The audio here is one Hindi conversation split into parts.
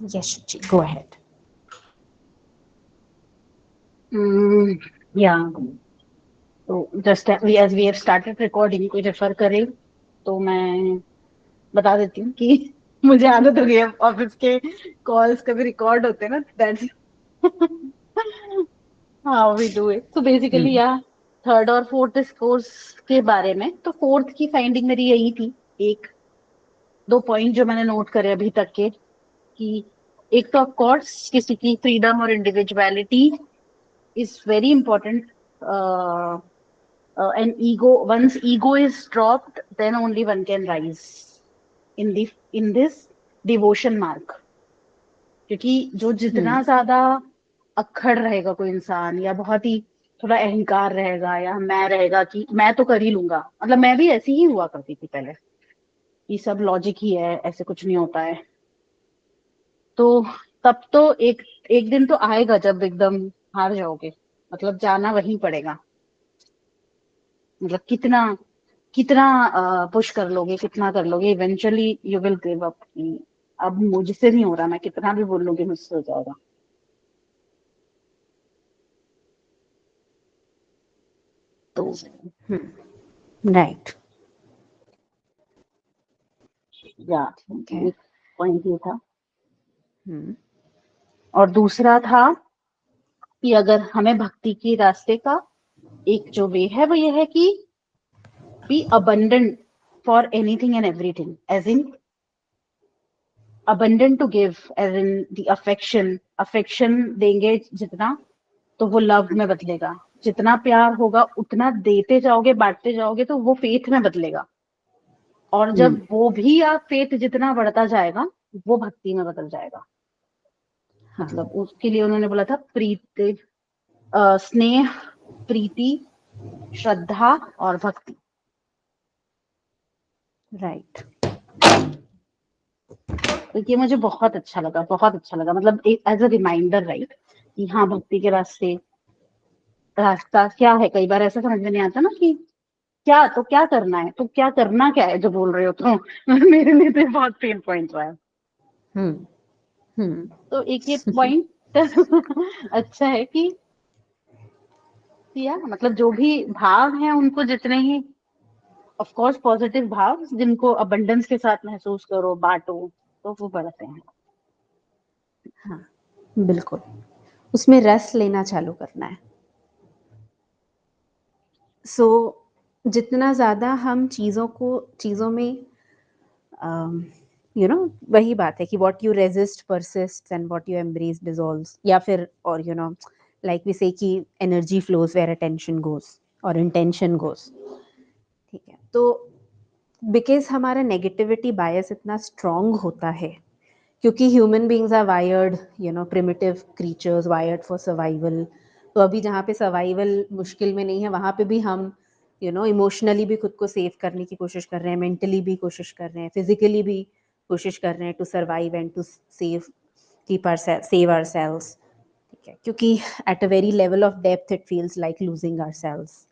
Yes, Shuchi, go ahead. या तो just as we have started recording कोई रेफर करे तो मैं बता देती हूँ कि मुझे आदत हो गई है ऑफिस के कॉल्स कभी रिकॉर्ड होते हैं ना, that's how we do it. तो बेसिकली हम्म या थर्ड और फोर्थ कोर्स के बारे में, तो फोर्थ की फाइंडिंग मेरी यही थी, एक दो पॉइंट जो मैंने नोट करे अभी तक के, कि एक तो ऑफ कोर्स किसी की फ्रीडम और individuality is very important, and ego, once ego is dropped then only one can rise in the in this devotion mark। क्योंकि जो हम्म जितना ज्यादा अक्खड़ रहेगा कोई इंसान, या बहुत ही थोड़ा अहंकार रहेगा, या मैं रहेगा कि मैं तो कर ही लूंगा, मतलब मैं भी ऐसी ही हुआ करती थी पहले, ये सब लॉजिक ही है, ऐसे कुछ नहीं होता है। तो तब तो एक एक दिन तो आएगा जब एकदम हार जाओगे, मतलब जाना वहीं पड़ेगा। मतलब कितना कितना पुश कर लोगे, कितना कर लोगे, eventually you will give up. अब मुझसे नहीं हो रहा, मैं कितना भी बोल लूंगी मुझसे हो जाएगा। तो राइट। या ठीक है। एक पॉइंट ये था। हम्म और दूसरा था कि अगर हमें भक्ति के रास्ते का एक जो वे है वो ये है कि be abundant for anything and everything, as in abundant to give, as in the affection, affection देंगे जितना तो वो लव में बदलेगा, जितना प्यार होगा उतना देते जाओगे बांटते जाओगे तो वो फेथ में बदलेगा। और हम्म जब वो भी आप फेथ जितना बढ़ता जाएगा वो भक्ति में बदल जाएगा। हाँ। मतलब उसके लिए उन्होंने बोला था प्रीति, स्नेह, प्रीति, श्रद्धा और भक्ति। राइट। तो ये मुझे बहुत अच्छा लगा, बहुत अच्छा लगा, मतलब एक एज अ रिमाइंडर, राइट, कि हाँ भक्ति के रास्ते, रास्ता क्या है, कई बार ऐसा समझ में नहीं आता ना कि क्या, तो क्या करना है, तो क्या करना क्या है जो बोल रहे हो तो मेरे लिए तो ये बहुत पेन पॉइंट रहा है। हम्म हम्म तो एक ये पॉइंट अच्छा है कि या मतलब जो भी भाव हैं उनको जितने ही ऑफ कोर्स पॉजिटिव भाव जिनको अबंडेंस के साथ महसूस करो बांटो तो वो बढ़ते हैं। हाँ, बिल्कुल। उसमें रस लेना चालू करना है। सो जितना ज़्यादा हम चीज़ों में वही बात है कि what you resist persist and what you embrace dissolves, या फिर और लाइक वी से कि energy flows where attention goes और इंटेंशन गोज। ठीक है। तो बिकॉज हमारा नेगेटिविटी बायस इतना स्ट्रांग होता है, क्योंकि human beings are wired, primitive creatures wired for survival. तो अभी जहाँ पे सर्वाइवल मुश्किल में नहीं है वहाँ पे भी हम इमोशनली भी खुद को सेव करने की कोशिश कर रहे हैं, मेंटली भी कोशिश कर रहे हैं, फिजिकली भी कोशिश कर रहे हैं to survive and to save keep our save ourselves. ठीक है, क्योंकि at a very level of depth it feels like losing ourselves.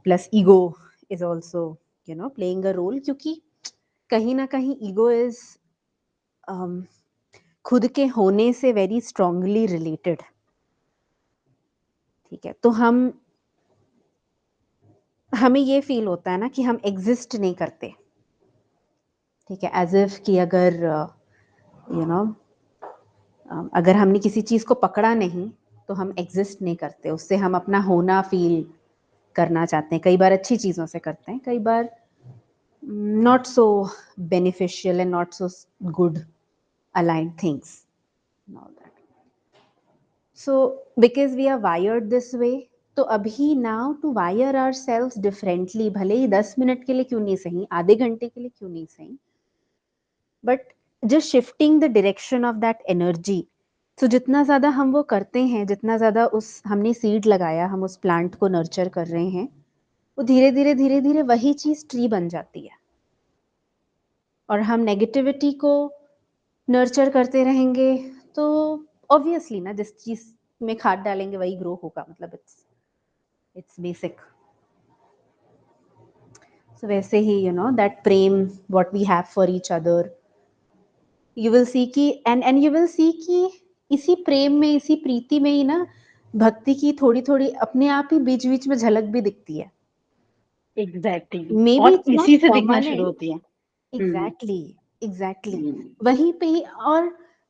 Plus ego is also playing a role, क्योंकि कहीं ना कहीं ईगो इज खुद के होने से वेरी स्ट्रांगली रिलेटेड। ठीक है। तो हमें ये फील होता है ना कि हम एग्जिस्ट नहीं करते। ठीक है, एज इफ कि अगर यू नो अगर हमने किसी चीज़ को पकड़ा नहीं तो हम एग्जिस्ट नहीं करते, उससे हम अपना होना फील करना चाहते हैं। कई बार अच्छी चीज़ों से करते हैं, कई बार not so beneficial and not so good aligned things and all that. So because we are wired this way, तो अभी now to wire ourselves differently, भले ही 10 मिनट के लिए क्यों नहीं सही, आधे घंटे के लिए क्यों नहीं सही, but just shifting the direction of that energy। तो जितना ज़्यादा हम वो करते हैं, जितना ज़्यादा उस हमने सीड लगाया, हम उस प्लांट को नर्चर कर रहे हैं, वो धीरे धीरे वही चीज़ ट्री बन जाती है। और हम नेगेटिविटी को नर्चर करते रहेंगे तो ऑब्वियसली ना, जिस चीज में खाद डालेंगे वही ग्रो होगा, मतलब इट्स बेसिक। सो वैसे ही दैट प्रेम what we have for each other, you will see कि एंड यू विल सी कि इसी प्रेम में, इसी प्रीति में ही ना भक्ति की थोड़ी थोड़ी अपने आप ही बीच बीच में झलक भी दिखती है। एग्जैक्टली, मे बी और इट्स नॉट इसी से दिखना शुरू परमानेंट। होती है। हम्म। एग्जैक्टली, एग्जैक्टली, हम्म। वहीं पे ही।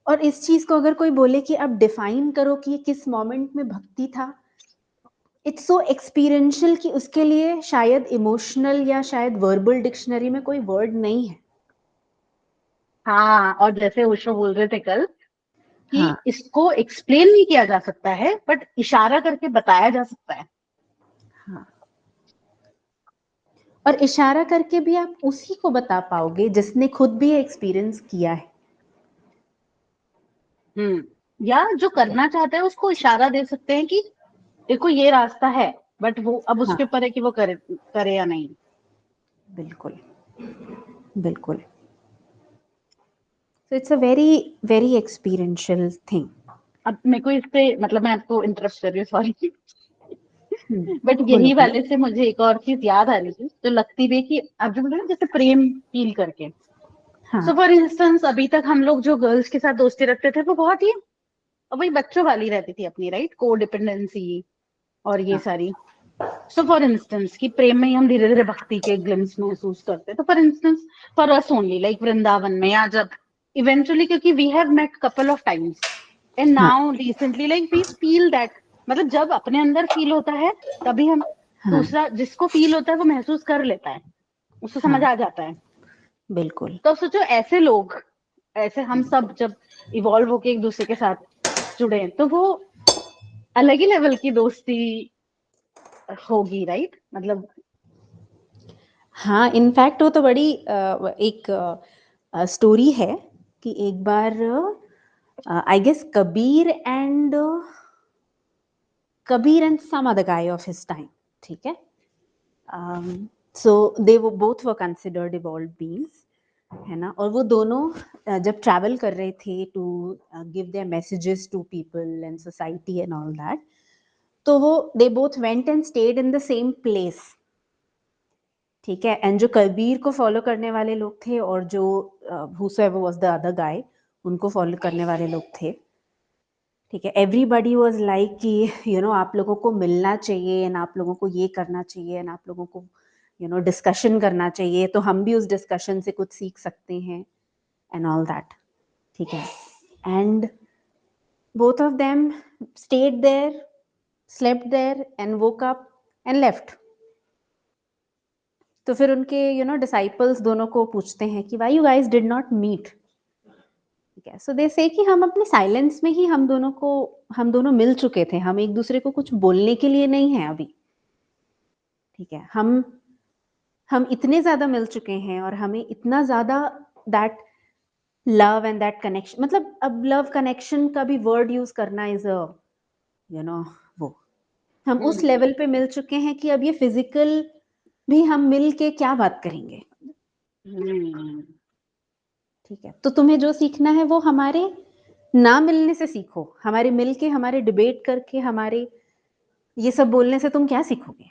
और इस चीज को अगर कोई बोले कि अब डिफाइन करो कि ये किस मोमेंट में भक्ति था, इट्स सो एक्सपीरियंशियल कि उसके लिए शायद इमोशनल या शायद वर्बल डिक्शनरी में कोई वर्ड नहीं है। हाँ, और जैसे ओशो बोल रहे थे कल कि हाँ, इसको एक्सप्लेन नहीं किया जा सकता है, बट इशारा करके बताया जा सकता है। हाँ। और इशारा करके भी आप उसी को बता पाओगे जिसने खुद भी एक्सपीरियंस किया है। या जो करना चाहता है उसको इशारा दे सकते हैं कि देखो ये रास्ता है, बट वो अब हाँ, उसके ऊपर है कि वो करे करे या नहीं। बिल्कुल, बिल्कुल। So it's a very very experiential thing. अब मेरे को इस पे, मतलब मैं आपको इंटरप्ट कर रही हूँ, सॉरी। बट बोलो यही बोलो। वाले से मुझे एक और चीज याद आ रही थी जो लगती भी है कि अब जो बोले ना, जैसे प्रेम फील करके। हाँ, सो फॉर इंस्टेंस, अभी तक हम लोग जो गर्ल्स के साथ दोस्ती रखते थे वो बहुत ही वही बच्चों वाली रहती थी अपनी, राइट, को डिपेंडेंसी और ये हाँ, सारी। सो फॉर इंस्टेंस कि प्रेम में ही हम धीरे धीरे भक्ति के ग्लिम्स महसूस करते हैं। तो for instance, for us only, like Vrindavan में, या जब इवेंचुअली, क्योंकि we have met couple of times and हाँ, now recently, like we feel that, मतलब जब अपने अंदर फील होता है तभी हम हाँ, दूसरा जिसको फील होता है वो महसूस कर लेता है, उसको समझ हाँ, आ जाता है। बिल्कुल। तो अब सोचो ऐसे लोग, ऐसे हम सब जब इवॉल्व होके एक दूसरे के साथ जुड़े तो वो अलग ही लेवल की दोस्ती होगी, राइट, मतलब। हाँ, इनफैक्ट वो तो बड़ी एक स्टोरी है कि एक बार I guess Kabir and some other guy of his time, ठीक है। सो दे वो both were considered evolve beings, है ना। और वो दोनों जब ट्रैवल कर रहे थे to give their messages to people and society and all that, तो वो they both went and stayed in the same place, ठीक है। एंड जो कबीर को फॉलो करने वाले लोग थे और जो whosoever was the other guy, उनको फॉलो करने वाले लोग थे, ठीक है। एवरीबडी वाज लाइक कि आप लोगों को मिलना चाहिए एंड आप लोगों को ये करना चाहिए एंड आप लोगों को डिस्कशन करना चाहिए, तो हम भी उस डिस्कशन से कुछ सीख सकते हैं एंड ऑल दैट, ठीक है। And both of them stayed there, slept there and woke up and left. तो फिर उनके डिसाइपल्स दोनों को पूछते हैं कि why you guys did not meet, ठीक है। सो दे से कि हम अपने साइलेंस में ही हम दोनों मिल चुके थे, हम एक दूसरे को कुछ बोलने के लिए नहीं है अभी, ठीक है। हम इतने ज्यादा मिल चुके हैं और हमें इतना ज्यादा that love and that connection, मतलब अब लव कनेक्शन का भी वर्ड यूज करना इज अ यू नो वो, हम उस हम्म। लेवल पे मिल चुके हैं कि अब ये फिजिकल भी हम मिल के क्या बात करेंगे, हम्म। ठीक है। तो तुम्हें जो सीखना है वो हमारे ना मिलने से सीखो, हमारे मिल के, हमारे डिबेट करके, हमारे ये सब बोलने से तुम क्या सीखोगे।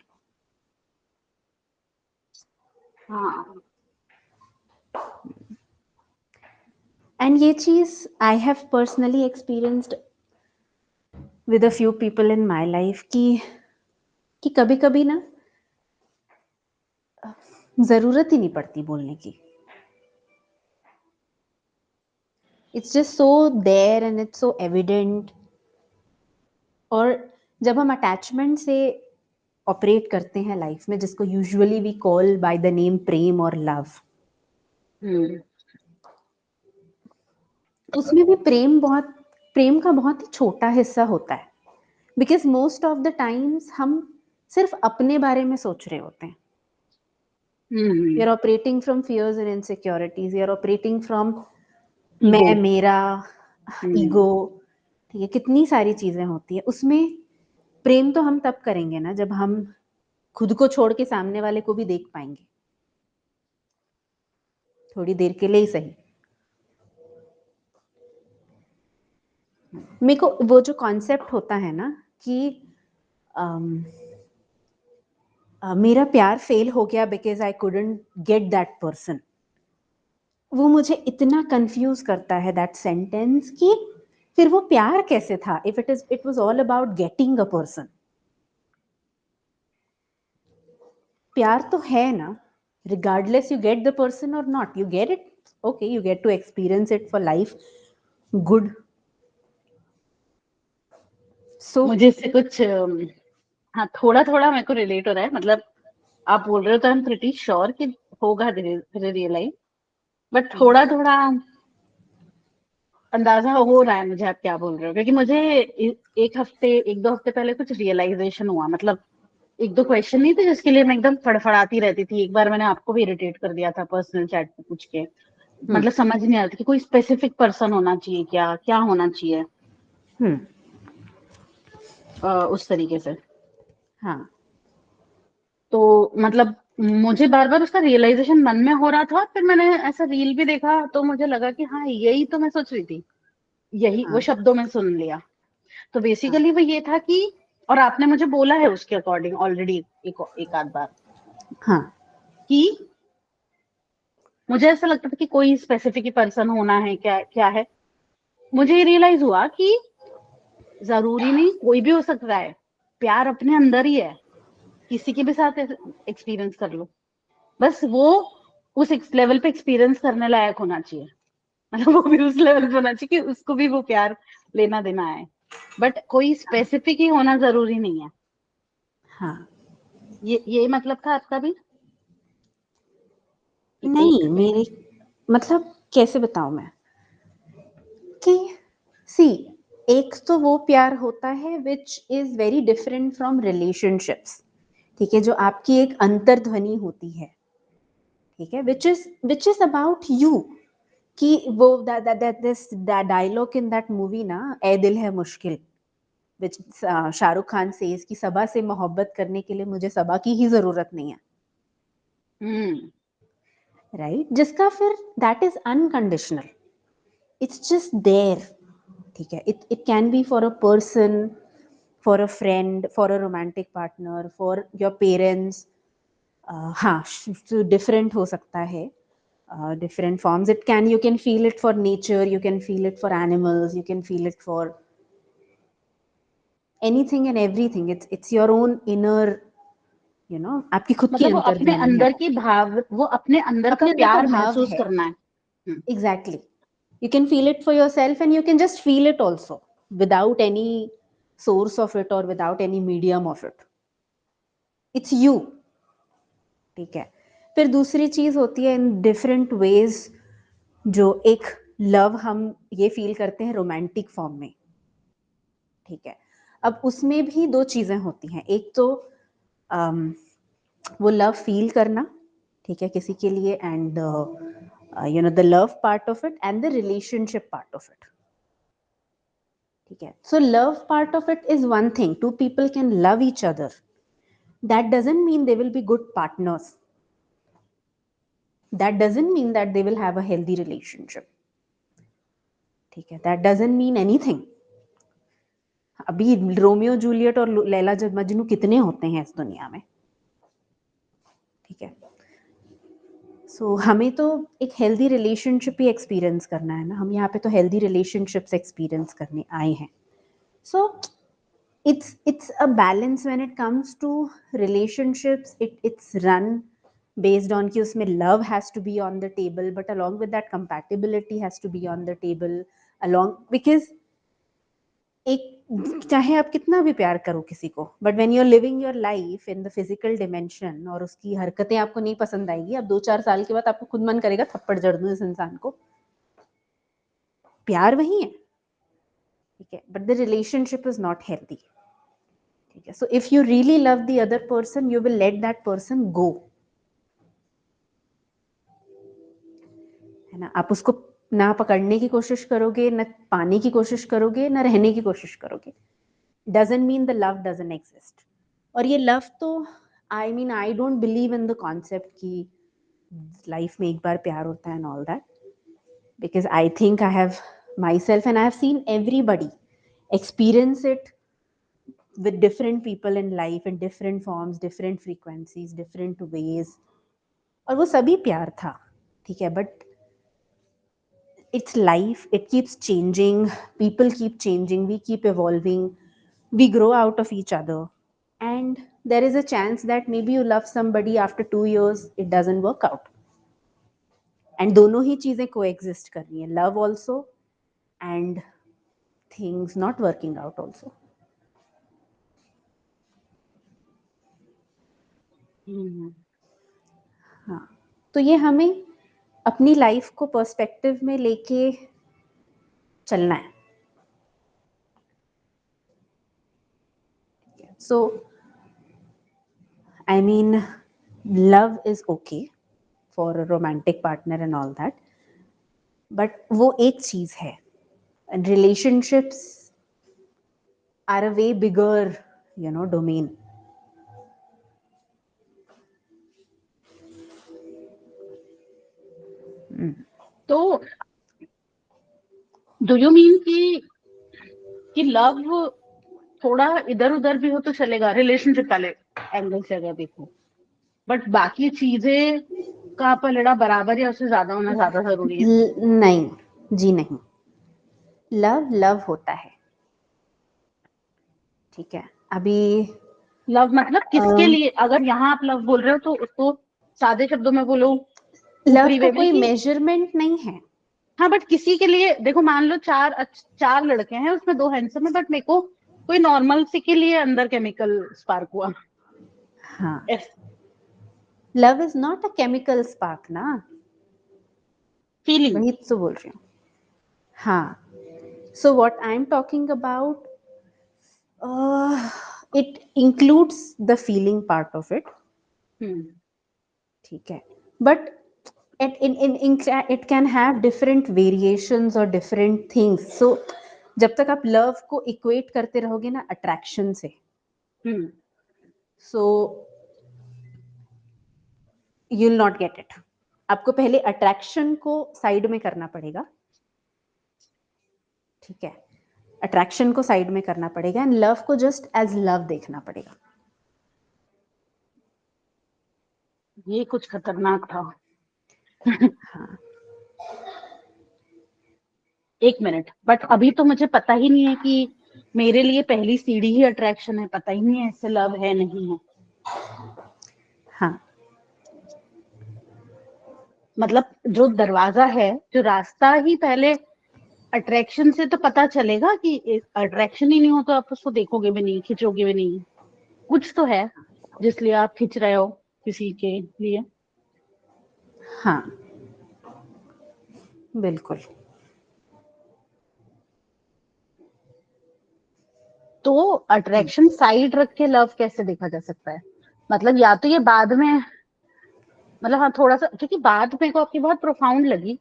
हाँ। एंड ये चीज I have personally experienced with a few people in my life कि कभी कभी ना जरूरत ही नहीं पड़ती बोलने की। It's just so there and it's so evident. और जब हम अटैचमेंट से ऑपरेट करते हैं लाइफ में, जिसको usually we call by the name प्रेम और लव, हम्म। उसमें भी प्रेम का बहुत ही छोटा हिस्सा होता है, because most of the times हम सिर्फ अपने बारे में सोच रहे होते हैं। Hmm. You are operating from fears and insecurities, you are operating from ego. मैं मेरा हम्म। ईगो, ठीक है। कितनी सारी चीजें होती है उसमें। प्रेम तो हम तब करेंगे ना जब हम खुद को छोड़ के सामने वाले को भी देख पाएंगे, थोड़ी देर के लिए ही सही। मेरे को वो जो कॉन्सेप्ट होता है ना कि मेरा प्यार फेल हो गया because I couldn't get that person, वो मुझे इतना कंफ्यूज करता है दैट सेंटेंस कि फिर वो प्यार कैसे था if it was all about getting a person. प्यार तो है ना, regardless you get the person or not, you get it, okay, you get to experience it for life, good. So मुझे इससे कुछ हाँ थोड़ा थोड़ा मेरे को रिलेट हो रहा है, मतलब आप बोल रहे हो तो आई एम प्रिटी श्योर कि होगा धीरे धीरे रियलाइज, बट थोड़ा थोड़ा अंदाजा हो रहा है मुझे आप क्या बोल रहे हो, क्योंकि मुझे एक दो हफ्ते पहले कुछ रियलाइजेशन हुआ, मतलब एक दो क्वेश्चन नहीं थे जिसके लिए मैं एकदम फड़फड़ाती रहती थी, एक बार मैंने आपको भी इरिटेट कर दिया था पर्सनल चैट पे पूछ के, हम्म मतलब समझ नहीं आ रहा था कि कोई स्पेसिफिक पर्सन होना चाहिए, क्या क्या होना चाहिए हम्म उस तरीके से। हाँ तो मतलब मुझे बार बार उसका रियलाइजेशन मन में हो रहा था, फिर मैंने ऐसा रील भी देखा तो मुझे लगा कि हाँ यही तो मैं सोच रही थी, यही वो हाँ शब्दों में सुन लिया। तो हाँ बेसिकली वो ये था कि, और आपने मुझे बोला है उसके अकॉर्डिंग ऑलरेडी एक आध बार हाँ कि मुझे ऐसा लगता था कि कोई स्पेसिफिक पर्सन होना है, क्या क्या है, मुझे रियलाइज हुआ कि जरूरी नहीं, कोई भी हो सकता है, प्यार अपने अंदर ही है, किसी के भी साथ एक्सपीरियंस कर लो, बस वो उस लेवल पे एक्सपीरियंस करने लायक होना चाहिए, मतलब वो भी उस लेवल पे होना चाहिए कि उसको भी वो प्यार लेना देना है, बट कोई स्पेसिफिक ही होना जरूरी नहीं है। हाँ ये मतलब था आपका भी कि एक नहीं मेरे मतलब कैसे बताऊं मैं कि सी एक तो वो प्यार होता है which is very different from relationships. ठीक है, जो आपकी एक अंतर्ध्वनि होती है. ठीक है, विच इज अबाउट यू. कि वो this dialogue in that movie ना, ए दिल है मुश्किल, विच शाहरुख खान सेज कि सबा से मोहब्बत करने के लिए मुझे सबा की ही जरूरत नहीं है. हम्म राइट, जिसका फिर that is unconditional, it's just there. ठीक है, it can be for a person, for a friend, for a romantic partner, for your parents. हाँ, डिफरेंट हो सकता है, different forms. It can, you can feel it for nature, you can feel it for animals, you can feel it for anything and everything. It's your own inner, you know, आपकी खुद की मतलब वो अपने अंतर्ध्वनि है अंदर वो. की भाव, वो अपने अंदर का अपने अंदर का प्यार भाव महसूस है. करना है। Exactly. You can feel it for yourself and you can just feel it also without any source of it or without any medium of it. It's you. ठीक है. फिर दूसरी चीज होती है इन डिफरेंट वेज, जो एक लव हम ये फील करते हैं रोमांटिक फॉर्म में. ठीक है, अब उसमें भी दो चीजें होती हैं. एक तो वो लव फील करना, ठीक है, किसी के लिए, and you know the love part of it and the relationship part of it. ठीक है, so love part of it is one thing, two people can love each other, that doesn't mean they will be good partners, that doesn't mean that they will have a healthy relationship. ठीक है, that doesn't mean anything. अभी रोमियो जूलियट और लैला मजनू कितने होते हैं इस दुनिया में. ठीक है, सो हमें तो एक हेल्दी रिलेशनशिप ही एक्सपीरियंस करना है ना, हम यहाँ पे तो हेल्दी रिलेशनशिप्स एक्सपीरियंस करने आए हैं. सो it's a balance when it comes to relationships. It's run based on कि उसमें love has to be on the table, but along with that compatibility has to be on the table along, because एक चाहे आप कितना भी प्यार करो किसी को, but when you are living your life in the physical dimension और उसकी हरकतें आपको नहीं पसंद आएगी, अब 2-4 साल के बाद आपको खुद मन करेगा थप्पड़ जड़ दूं इस इंसान को. प्यार वही है. ठीक है, but the relationship is not healthy. ठीक है, so if you really love the other person you will let that person गो. है ना, आप उसको ना पकड़ने की कोशिश करोगे, ना पाने की कोशिश करोगे, ना रहने की कोशिश करोगे, doesn't mean the love doesn't exist. और ये लव तो, आई mean I don't believe in the concept कि लाइफ में एक बार प्यार होता है and all that, because I think I have my self and I have seen everybody experience it with different people in life in different forms, different frequencies, different ways. और वो सभी प्यार था. ठीक है, but it's life, it keeps changing, people keep changing, we keep evolving, we grow out of each other, and there is a chance that maybe you love somebody, after 2 years it doesn't work out, and दोनों ही चीजें coexist कर रही हैं, love also and things not working out also. हाँ, तो ये हमें अपनी लाइफ को पर्सपेक्टिव में लेके चलना है. So I mean, love is okay for a romantic partner and all that, but वो एक चीज है, and relationships are a way bigger, domain. तो डू यू मीन कि लव थोड़ा इधर उधर भी हो तो चलेगा, रिलेशनशिप वाले एंगल से अगर देखो, बट बाकी चीजें का पलड़ा बराबर या उससे ज्यादा होना ज्यादा जरूरी है? नहीं जी, नहीं. लव लव होता है, ठीक है. अभी लव मतलब किसके लिए? अगर यहाँ आप लव बोल रहे हो तो उसको सादे शब्दों में बोलो, लव ऊपरी का वे में कोई कि मेजरमेंट नहीं है. हाँ, बट किसी के लिए देखो, मान लो चार लड़के हैं, उसमें 2 हैंडसम है, बट मेरे को कोई नॉर्मल सी के लिए अंदर केमिकल स्पार्क हुआ. हाँ, love is not a chemical spark ना, फीलिंग. वही तो बोल रही हूँ. हाँ, so what I'm talking about, it includes the feeling part of it, ठीक है, but it can have different variations or different things. So जब तक आप लव को इक्वेट करते रहोगे ना अट्रैक्शन से, so you'll not get it. आपको पहले अट्रैक्शन को साइड में करना पड़ेगा, ठीक है, अट्रैक्शन को साइड में करना पड़ेगा एंड लव को जस्ट एज लव देखना पड़ेगा. ये कुछ खतरनाक था. हाँ. एक मिनट, बट अभी तो मुझे पता ही नहीं है कि मेरे लिए पहली सीढ़ी ही अट्रैक्शन है, पता ही नहीं है इससे लव है नहीं है. हाँ, मतलब जो दरवाजा है, जो रास्ता ही पहले अट्रैक्शन से तो पता चलेगा कि अट्रैक्शन ही नहीं हो तो आप उसको देखोगे भी नहीं, खिंचोगे भी नहीं. कुछ तो है जिसलिए आप खिंच रहे हो किसी के लिए. हाँ, बिल्कुल. तो अट्रैक्शन साइड रख के लव कैसे देखा जा सकता है? मतलब या तो ये बाद में, मतलब हाँ थोड़ा सा, क्योंकि बात मेरे को आपकी बहुत प्रोफाउंड लगी,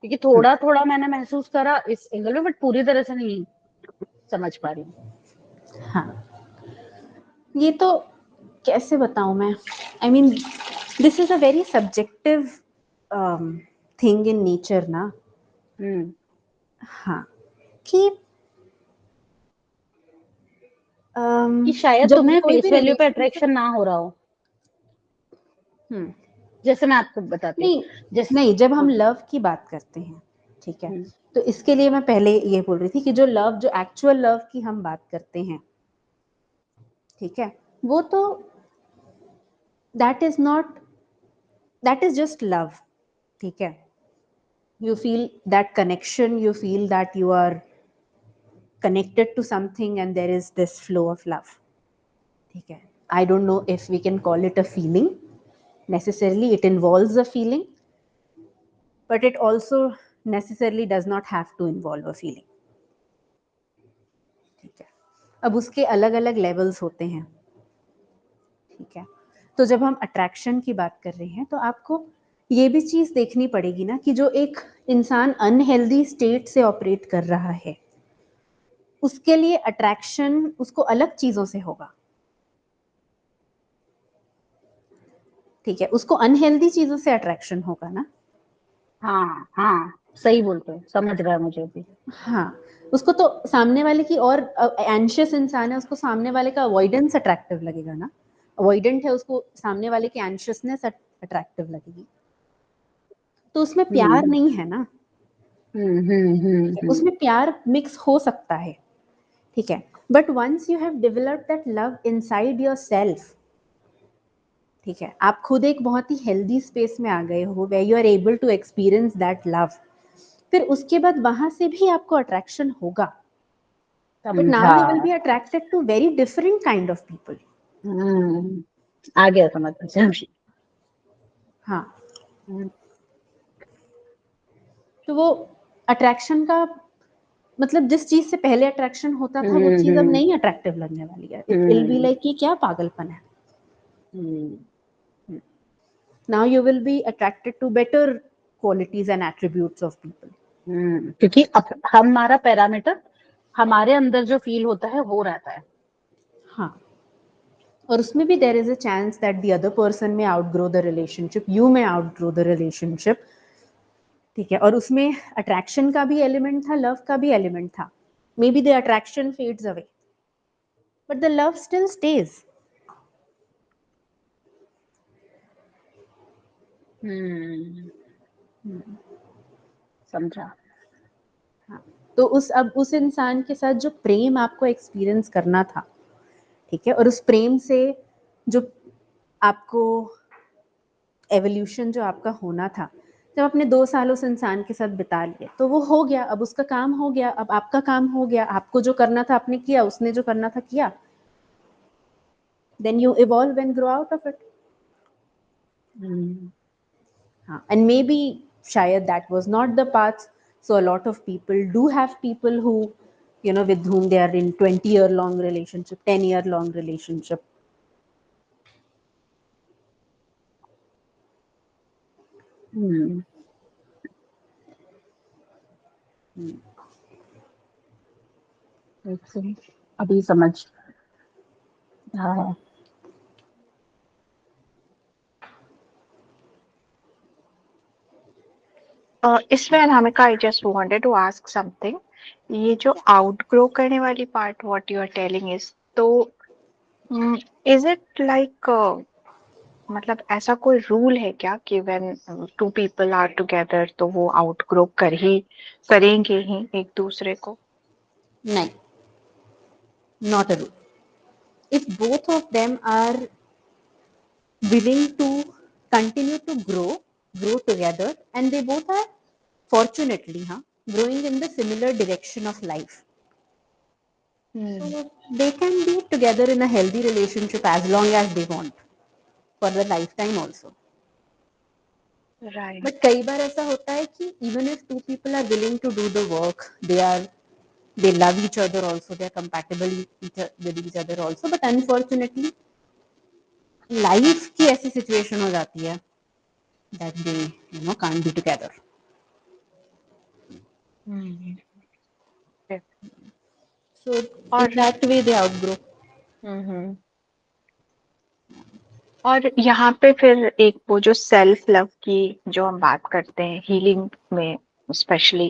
क्योंकि थोड़ा थोड़ा मैंने महसूस करा इस एंगल में, बट पूरी तरह से नहीं समझ पा रही हूँ. हाँ, ये तो कैसे बताऊं मैं, I mean this is a very subjective thing in nature ना. हाँ, कि कि शायद जब तुम्हें कोई फेस भी वैल्यू पे रिलेशनशिप, अट्रैक्शन ना हो रहा हो, जैसे मैं आपको बताती हूँ. नहीं जैसे नहीं, जब हम हाँ, लव की बात करते हैं, ठीक है, तो इसके लिए मैं पहले ये बोल रही थी कि जो लव, जो एक्चुअल लव की हम बात करते हैं, ठीक है, वो तो that is not, that is just love, ठीक है. You feel that connection, you feel that you are connected to something and there is this flow of love, ठीक है. I don't know if we can call it a feeling necessarily, it involves a feeling, but it also necessarily does not have to involve a feeling, ठीक है. अब उसके अलग अलग लेवल्स होते हैं, ठीक है. तो जब हम अट्रैक्शन की बात कर रहे हैं तो आपको ये भी चीज देखनी पड़ेगी ना कि जो एक इंसान अनहेल्दी स्टेट से ऑपरेट कर रहा है, उसके लिए अट्रैक्शन उसको अलग चीजों से होगा, ठीक है, उसको अनहेल्दी चीजों से अट्रैक्शन होगा ना. हाँ हाँ, सही बोलते हो, समझ रहा है मुझे भी. हाँ, उसको तो सामने वाले की, और एंशियस इंसान है, उसको सामने वाले का अवॉइडेंस अट्रैक्टिव लगेगा ना, अवॉइडेंट है, उसको सामने वाले की एंशियसनेस अट्रैक्टिव लगेगी, तो उसमें प्यार नहीं है ना. उसमें प्यार मिक्स हो सकता है, ठीक है, but once you have developed that love inside yourself, ठीक है, आप खुद एक बहुत ही हेल्दी स्पेस में आ गए हो where you are able to experience that love, फिर उसके बाद वहां से भी आपको अट्रैक्शन होगा, बट नाउ समझा। You will be attracted to very different kind of people. आ गया समझ में। हाँ, हम्म, तो वो अट्रैक्शन का मतलब जिस चीज से पहले अट्रैक्शन होता था वो चीज अब हम्म, नहीं अट्रैक्टिव लगने वाली है, it will be hmm, like ये क्या पागलपन है। Hmm, now you will be attracted to better qualities and attributes of people. क्योंकि अब हमारा पैरामीटर हमारे अंदर जो फील होता है वो रहता है। हाँ, और उसमें भी there is a chance that the other person may outgrow the relationship, you may outgrow the relationship, ठीक है, और उसमें अट्रैक्शन का भी एलिमेंट था, लव का भी एलिमेंट था, maybe the attraction fades away but the love still stays. Hmm, समझा। हाँ, तो उस अब उस इंसान के साथ जो प्रेम आपको एक्सपीरियंस करना था, ठीक है, और उस प्रेम से जो आपको एवोल्यूशन जो आपका होना था, जब आपने 2 साल उस इंसान के साथ बिता लिए तो वो हो गया, अब उसका काम हो गया, अब आपका काम हो गया, आपको जो करना था आपने किया, उसने जो करना था किया, then you evolve and grow out of it. हम्म, हाँ, and maybe शायद that was not the path, so a lot of people do have people who, you know, with whom they are in 20-year long relationship, 10-year long relationship. हम्म, अभी समझ। हाँ। इसमें Anamika I just wanted to ask something. ये जो आउटग्रो करने वाली part what you are telling is, तो इज इट लाइक मतलब ऐसा कोई रूल है क्या कि when two people are together तो वो आउटग्रो करेंगे ही एक दूसरे को? नहीं, not a rule. If both of them are willing to continue to grow together, and they both are fortunately growing in the similar direction of life, so they can be together in a healthy relationship as long as they want for the lifetime also. Right. But कई बार ऐसा होता है कि even if two people are willing to do the work, they love each other also, they are compatible with each other also, but unfortunately life की ऐसी situation हो जाती है that they, you know, can't be together. So in और that way they outgrow. हम्म, और यहाँ पे फिर एक वो जो सेल्फ लव की जो हम बात करते हैं हीलिंग में स्पेशली,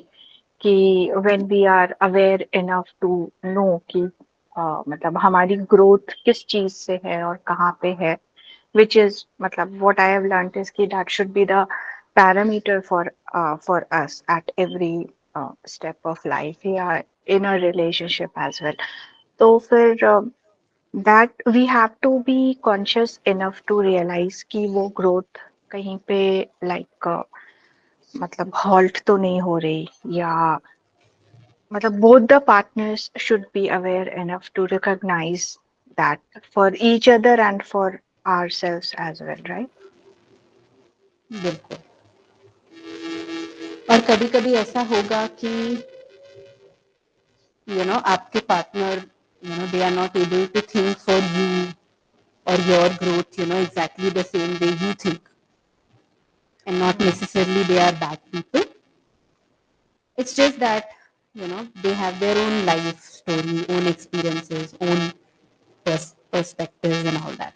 कि when we are aware enough to know कि मतलब हमारी ग्रोथ किस चीज से है और कहाँ पे है, which is मतलब what I have learned is कि that should be the parameter for us at every step of life या in a relationship as well. तो फिर that we have to be conscious enough to realize कि वो growth कहीं पे like मतलब halt तो नहीं हो रही, या मतलब both the partners should be aware enough to recognize that for each other and for ourselves as well, right? बिल्कुल। और कभी कभी ऐसा होगा कि you know आपके partner, you know, they are not able to think for you or your growth, you know, exactly the same way you think, and not necessarily they are bad people. It's just that, you know, they have their own life story, own experiences, own perspectives and all that.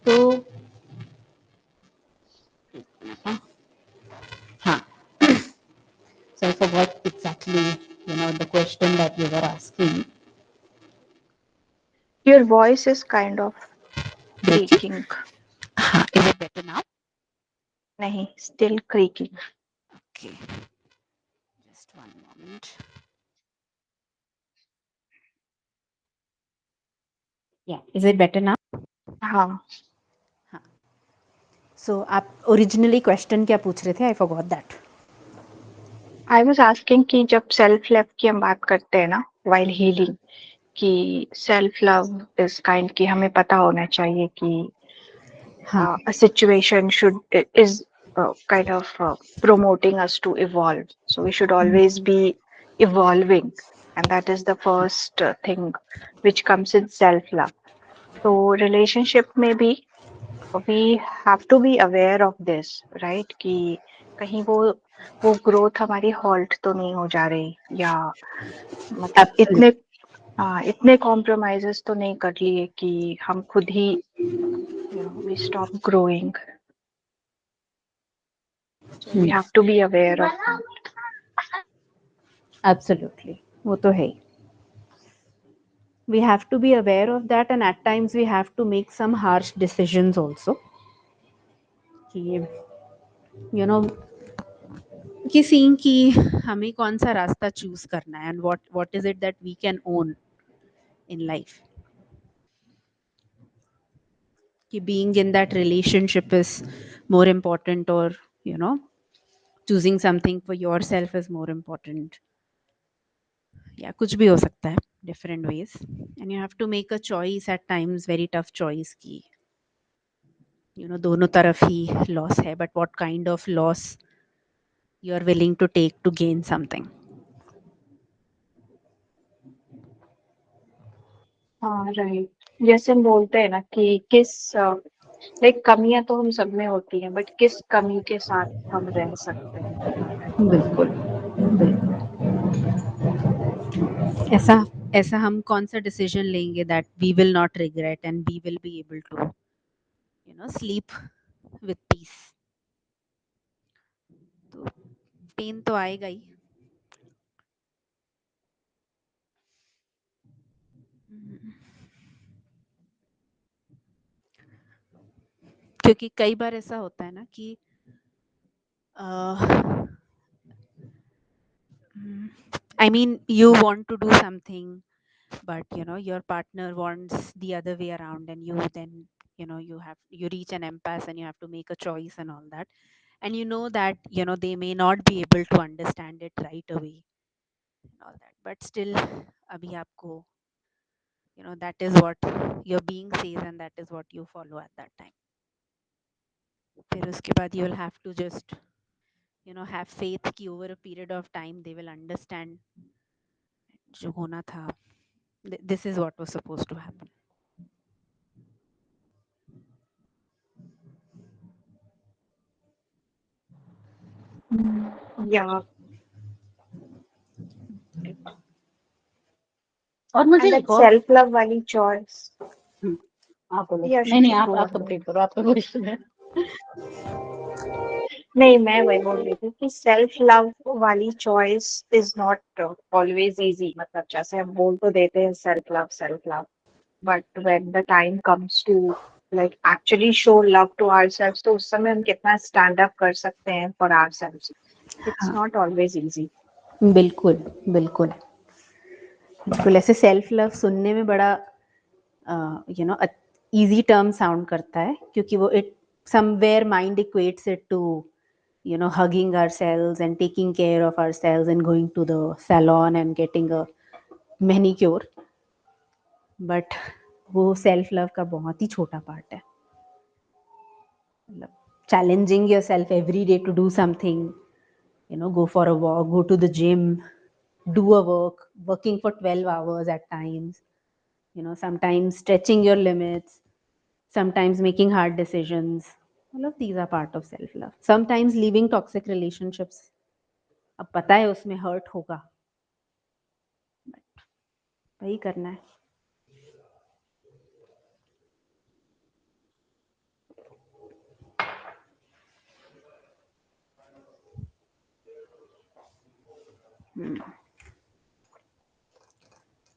तो हाँ, so I forgot exactly, you know, the question that you were asking. Your voice is kind of breaking. breaking. हाँ, is it better now? नहीं, still creaking. Okay, just one moment. Yeah, is it better now? हाँ. So आप originally question क्या पूछ रहे थे? I forgot that. I was asking कि जब self love की हम बात करते हैं ना while healing, कि self love is kind, कि हमें पता होना चाहिए कि हाँ. a situation is kind of promoting us to evolve. So we should always be evolving, and that is the first thing which comes in self love. So relationship में भी we have to be aware of this, right? कि कहीं वो growth हमारी halt तो नहीं हो जा रही, या मतलब Absolutely. इतने compromises तो नहीं कर लिए कि हम खुद ही we stop growing. So we have to be aware of that. Absolutely. वो तो है ही. We have to be aware of that, and at times we have to make some harsh decisions also. कि you know कि seeing कि हमें कौन सा रास्ता choose करना है, and what is it that we can own in life. कि being in that relationship is more important, or choosing something for yourself is more important. या कुछ भी हो सकता है, different ways, and you have to make a choice at times, very tough choice कि दोनों तरफ ही loss है, but what kind of loss you are willing to take to gain something. हाँ, राइट. जैसे हम बोलते हैं ना कि लाइक कमियां तो हम सब में होती हैं, बट किस कमी के साथ हम रह सकते हैं. बिल्कुल, बिल्कुल. ऐसा ऐसा हम कौन सा डिसीजन लेंगे that we will not regret and we will be able to sleep with peace. तो पेन तो आएगा ही. क्योंकि कई बार ऐसा होता है ना कि I mean, you want to do something, but your partner wants the other way around, and you then you reach an impasse and you have to make a choice and all that, and that they may not be able to understand it right away and all that, but still abhi aapko that is what your being says, and that is what you follow at that time. फिर उसके बाद you will have to just have faith कि over a period of time they will understand जो होना था. This is what was supposed to happen. या और मुझे एंड एक और सेल्फ लव वाली चॉइस. आप बोलो. या नहीं नहीं, बोलो आप कंप्लीट करो, आपका क्वेश्चन है. नहीं, मैं वही बोल रही थी कि सेल्फ लव वाली choice is not always easy. मतलब जैसे हम बोल तो देते हैं self love, but when the time comes to like actually show love to ourselves, तो उस समय हम कितना स्टैंड अप कर सकते हैं फॉर आवरसेल्व्स. इट्स हाँ, नॉट ऑलवेज इजी. बिल्कुल, बिल्कुल, बिल्कुल. ऐसे सेल्फ लव सुनने में बड़ा इजी टर्म साउंड करता है, क्योंकि वो it somewhere mind equates it to hugging ourselves and taking care of ourselves and going to the salon and getting a manicure. But वो सेल्फ लव का बहुत ही छोटा पार्ट है. मतलब challenging yourself every day to do something, go for a walk, go to the gym, do a working for 12 hours at times, sometimes stretching your limits, sometimes making hard decisions. All of these are part of self love. Sometimes leaving toxic relationships, अब पता है उसमें हर्ट होगा, वही करना है.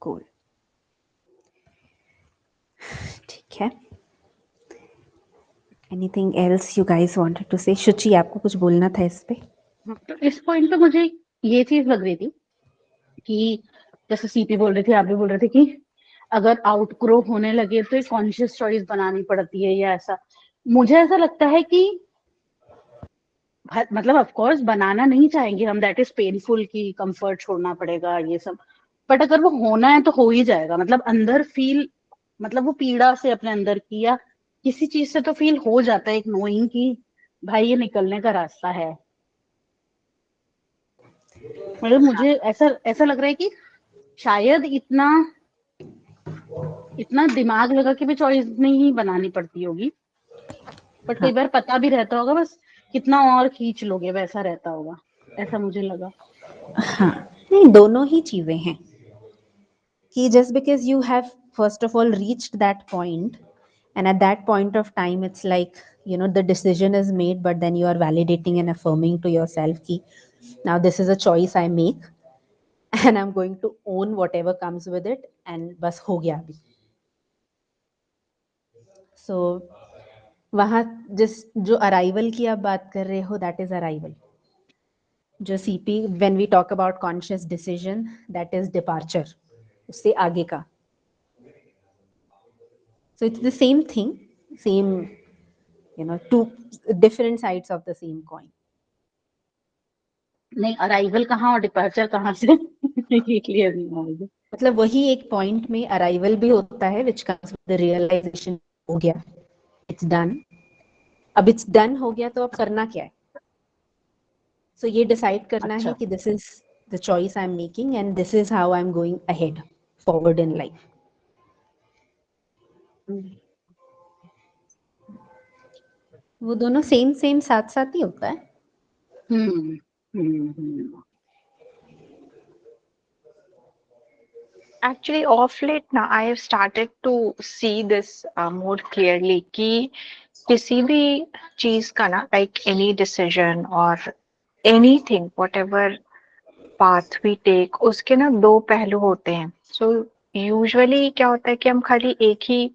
Cool. ठीक है. Anything else you guys wanted to say? शुचि, आपको कुछ बोलना था इस पे? तो इस पॉइंट पे मुझे ये चीज लग रही थी कि जैसे सीपी बोल रही थी, आप भी बोल रहे थे कि अगर आउटग्रो होने लगे तो एक कॉन्शियस चॉइस बनानी पड़ती है या ऐसा। मुझे ऐसा लगता है कि मतलब ऑफ कोर्स बनाना नहीं चाहेंगे हम, दैट इज पेनफुल कि कंफर्ट छोड़ना पड़ेगा ये सब, बट अगर वो होना है तो हो ही जाएगा। मतलब अंदर फील, मतलब वो पीड़ा से अपने अंदर की या किसी चीज से तो फील हो जाता है, एक नोइंग कि भाई ये निकलने का रास्ता है। मतलब मुझे ऐसा ऐसा लग रहा है कि शायद इतना इतना दिमाग लगा के भी चॉइस नहीं बनानी पड़ती होगी, बट कई हाँ बार पता भी रहता होगा, बस कितना और खींच लोगे वैसा रहता होगा, ऐसा मुझे लगा। हाँ, नहीं, दोनों ही चीजें हैं कि just because you have first of all reached that point, and at that point of time it's like, you know, the decision is made, but then you are validating and affirming to yourself ki now this is a choice I make and I'm going to own whatever comes with it, and बस हो गया अभी। So वहाँ जिस जो अराइवल की आप बात कर रहे हो, दैट इज अराइवल। जो सीपी, when we talk about conscious decision, that is departure, उससे आगे का। So it's the same thing, same, you know, two different sides of the same coin. नहीं, अराइवल कहाँ और डिपार्चर कहाँ से ये क्लियर नहीं हुआ मुझे। मतलब वही एक पॉइंट में अराइवल भी होता है which comes with the realization, हो गया, इट्स डन। अब इट्स डन हो गया तो अब करना क्या है? सो ये डिसाइड करना है अच्छा, कि this is the choice I am making and this is how I am going ahead forward in life. वो दोनों सेम सेम साथ साथ ही होता है। हम्म हम्म। Actually, of late now, I have started to see this more clearly कि किसी भी चीज का ना, like any decision or anything, whatever path we take, उसके ना दो पहलू होते हैं। So usually क्या होता है कि हम खाली एक ही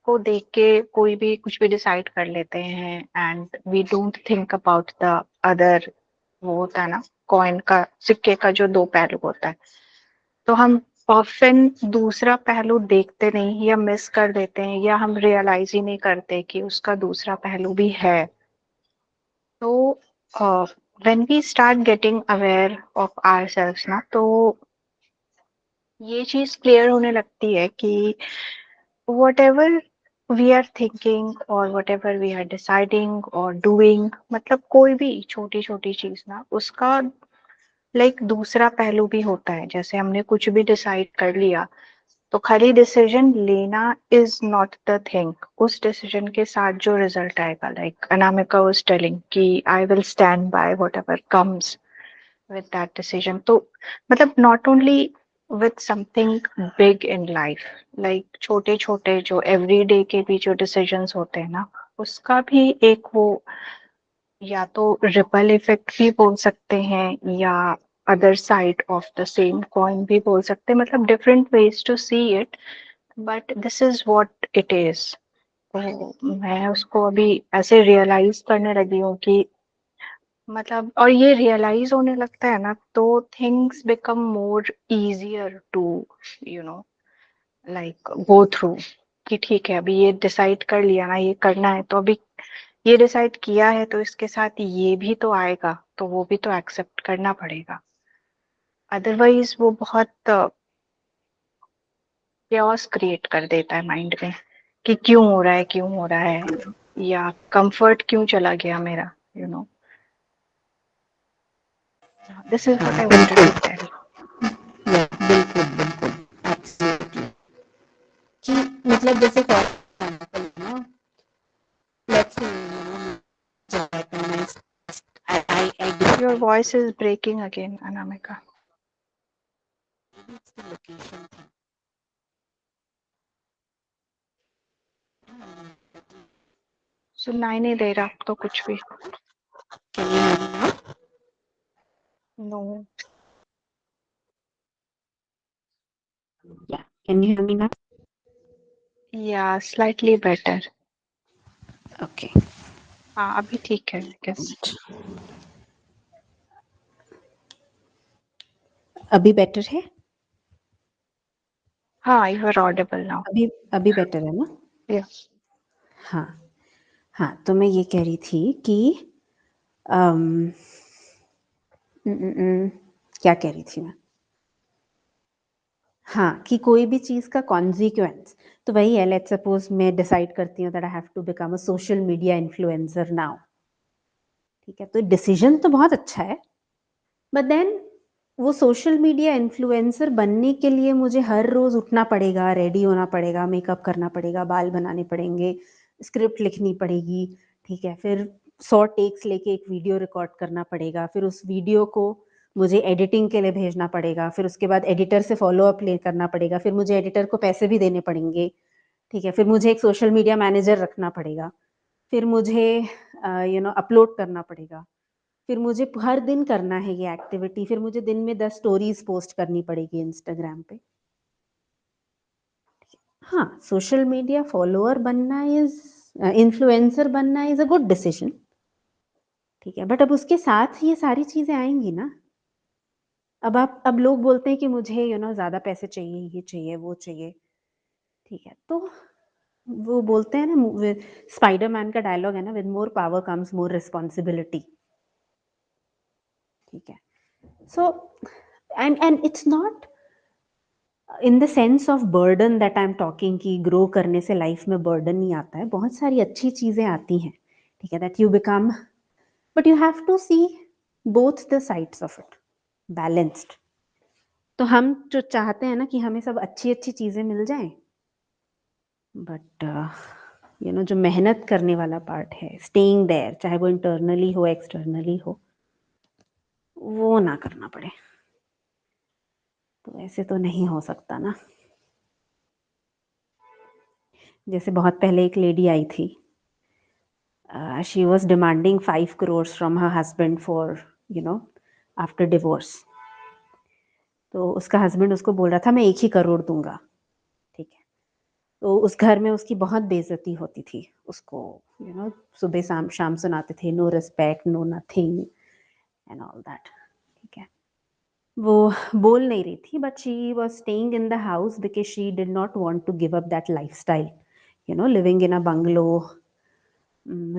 को देख के कोई भी कुछ भी डिसाइड कर लेते हैं and we don't think about the other। वो होता है ना, कॉइन का, सिक्के का जो दो पहलू होता है, तो हम ऑफन दूसरा पहलू देखते नहीं या मिस कर देते हैं या हम रियलाइज ही नहीं करते कि उसका दूसरा पहलू भी है। तो when we start getting aware of ourselves ना, तो ये चीज क्लियर होने लगती है कि whatever we are thinking or whatever we are deciding or doing, मतलब कोई भी छोटी छोटी चीज ना, उसका लाइक दूसरा पहलू भी होता है। जैसे हमने कुछ भी डिसाइड कर लिया, तो खाली डिसीजन लेना इज नॉट द थिंग, उस डिसीजन के साथ जो रिजल्ट आएगा, लाइक अनामिका वाज टेलिंग कि I will stand by whatever comes with that decision. तो मतलब not only with something big in life, like छोटे छोटे जो एवरीडे के भी जो डिसीजंस होते हैं ना, उसका भी एक वो या तो रिपल इफेक्ट भी बोल सकते हैं या other side of the same coin भी बोल सकते हैं। मतलब different ways to see it, but this is what it is. तो मैं उसको अभी ऐसे रियलाइज करने लगी हूँ कि मतलब, और ये रियलाइज होने लगता है ना, तो things become more easier to you know like go through. कि ठीक है, अभी ये डिसाइड कर लिया ना, ये करना है, तो अभी ये डिसाइड किया है, तो इसके साथ ये भी तो आएगा, तो वो भी तो एक्सेप्ट करना पड़ेगा। अदरवाइज वो बहुत chaos क्रिएट कर देता है माइंड में कि क्यों हो रहा है, क्यों हो रहा है, या कंफर्ट क्यों चला गया मेरा, you know. This is what I wanted to tell. बिल्कुल बिल्कुल, एब्सोल्युटली। कि मतलब जैसे फॉर एग्जांपल ना, let's say I your decide voice is breaking again, Anamika. it's the location thing. सुनाई नहीं दे रहा तो कुछ भी। Can you hear me now? No. Yeah. Can you hear me now? या स्लाइटली बेटर। Okay. हाँ अभी ठीक है I guess. अभी बेटर है? हाँ you are audible now. अभी बेटर है ना? Yeah. हाँ हाँ, तो मैं ये कह रही थी कि अम, क्या कह रही थी मैं? हाँ, कि कोई भी चीज़ का कॉन्सिक्वेंस तो वही है, लेट्स सपोज मैं डिसाइड करती हूँ that I have to become a social media influencer now, ठीक है, तो डिसीजन तो बहुत अच्छा है, बट देन वो सोशल मीडिया इन्फ्लुएंसर बनने के लिए मुझे हर रोज उठना पड़ेगा, रेडी होना पड़ेगा, मेकअप करना पड़ेगा, बाल बनाने पड़ेंगे, स्क्रिप्ट लिखनी पड़ेगी, ठीक है, फिर 100 टेक्स लेके एक वीडियो रिकॉर्ड करना पड़ेगा, फिर उस वीडियो को मुझे एडिटिंग के लिए भेजना पड़ेगा, फिर उसके बाद एडिटर से फॉलो अप ले करना पड़ेगा, फिर मुझे एडिटर को पैसे भी देने पड़ेंगे, ठीक है, फिर मुझे एक सोशल मीडिया मैनेजर रखना पड़ेगा, फिर मुझे अपलोड करना पड़ेगा, फिर मुझे हर दिन करना है ये एक्टिविटी, फिर मुझे दिन में 10 स्टोरीज पोस्ट करनी पड़ेगी इंस्टाग्राम पे। हाँ, सोशल मीडिया फॉलोअर बनना इन्फ्लुएंसर बनना इज अ गुड डिसीजन, ठीक है, बट अब उसके साथ ये सारी चीजें आएंगी ना। अब लोग बोलते हैं कि मुझे ज्यादा पैसे चाहिए, ये चाहिए, वो चाहिए, ठीक है, तो वो बोलते हैं ना, स्पाइडरमैन का डायलॉग है ना, with more power comes more responsibility, ठीक है, so and it's not in the sense of burden that I am talking, कि ग्रो करने से लाइफ में बर्डन नहीं आता है, बहुत सारी अच्छी चीजें आती हैं, ठीक है, that you become, but you have to see both the sides of it, balanced. तो हम जो चाहते हैं ना कि हमें सब अच्छी अच्छी चीजें मिल जाएं, बट जो मेहनत करने वाला पार्ट है, स्टेइंग देयर, चाहे वो इंटरनली हो एक्सटर्नली हो, वो ना करना पड़े, तो ऐसे तो नहीं हो सकता ना। जैसे बहुत पहले एक लेडी आई थी, she was demanding 5 crores from her husband for after divorce, तो उसका हस्बैंड उसको बोल रहा था मैं 1 ही करोड़ दूंगा, ठीक है, तो उस घर में उसकी बहुत बेइज्जती होती थी, उसको सुबह शाम शाम सुनाते थे, no respect, no nothing and all that, ठीक है, वो बोल नहीं रही थी, but she was staying in the house because she did not want to give up that lifestyle, living in a bungalow,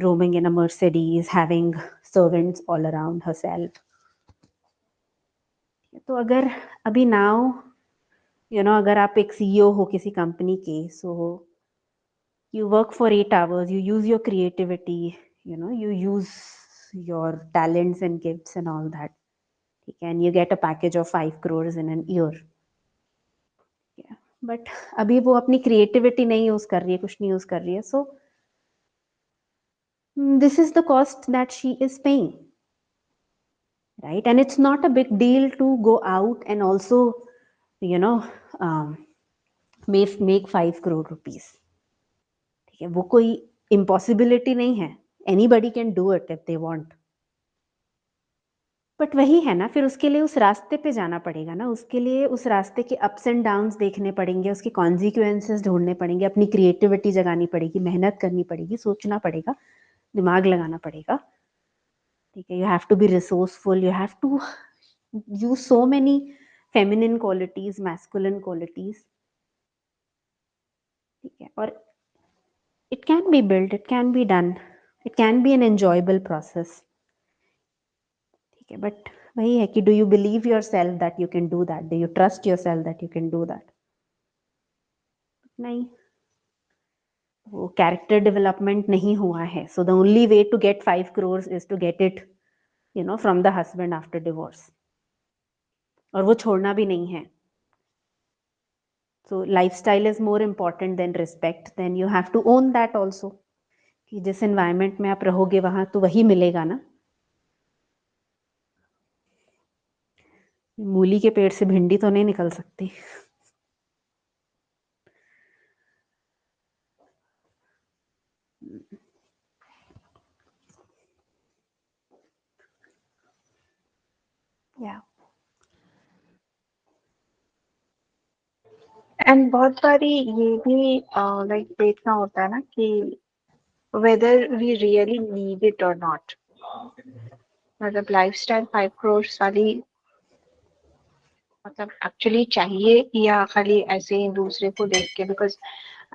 roaming in a Mercedes, having servants all around herself. तो अगर अभी नाउ अगर आप एक सीईओ हो किसी कंपनी के, सो you work for 8 hours, you use your creativity, you use your talents and gifts and all that, okay, and you get a package of 5 crores in an year, yeah, but अभी वो अपनी creativity नहीं यूज कर रही है, कुछ नहीं यूज कर रही है, so this is the cost that she is paying, right? And it's not a big deal to go out and also you know um, make 5 crore rupees, ठीक है, वो कोई impossibility नहीं है, anybody can do it if they want, but वही है ना, फिर उसके लिए उस रास्ते पे जाना पड़ेगा ना, उसके लिए उस रास्ते के अप्स एंड डाउन्स देखने पड़ेंगे, उसके कॉन्सिक्वेंसेस ढूंढने पड़ेंगे, अपनी क्रिएटिविटी जगानी पड़ेगी, मेहनत करनी पड़ेगी, सोचना पड़ेगा, दिमाग लगाना पड़ेगा, ठीक है, you have to be resourceful, you have to use so many feminine qualities, masculine qualities, ठीक है, और it can be built, it can be done, it can be an enjoyable process, ठीक है, but वही है कि do you believe yourself that you can do that, do you trust yourself that you can do that, नहीं, वो कैरेक्टर डेवलपमेंट नहीं हुआ है, so the only way to get 5 crores is to get it from the husband after divorce, और वो छोड़ना भी नहीं है, so lifestyle is more important than respect, then you have to own that also, कि जिस एनवायरनमेंट में आप रहोगे वहां तो वही मिलेगा ना, मूली के पेड़ से भिंडी तो नहीं निकल सकती। Yeah. एंड बहुत बारी ये भी लाइक देखना होता है ना कि whether we really need it or not. मतलब लाइफस्टाइल 5 crores वाली मतलब एक्चुअली चाहिए या खाली ऐसे ही दूसरे को देख के, because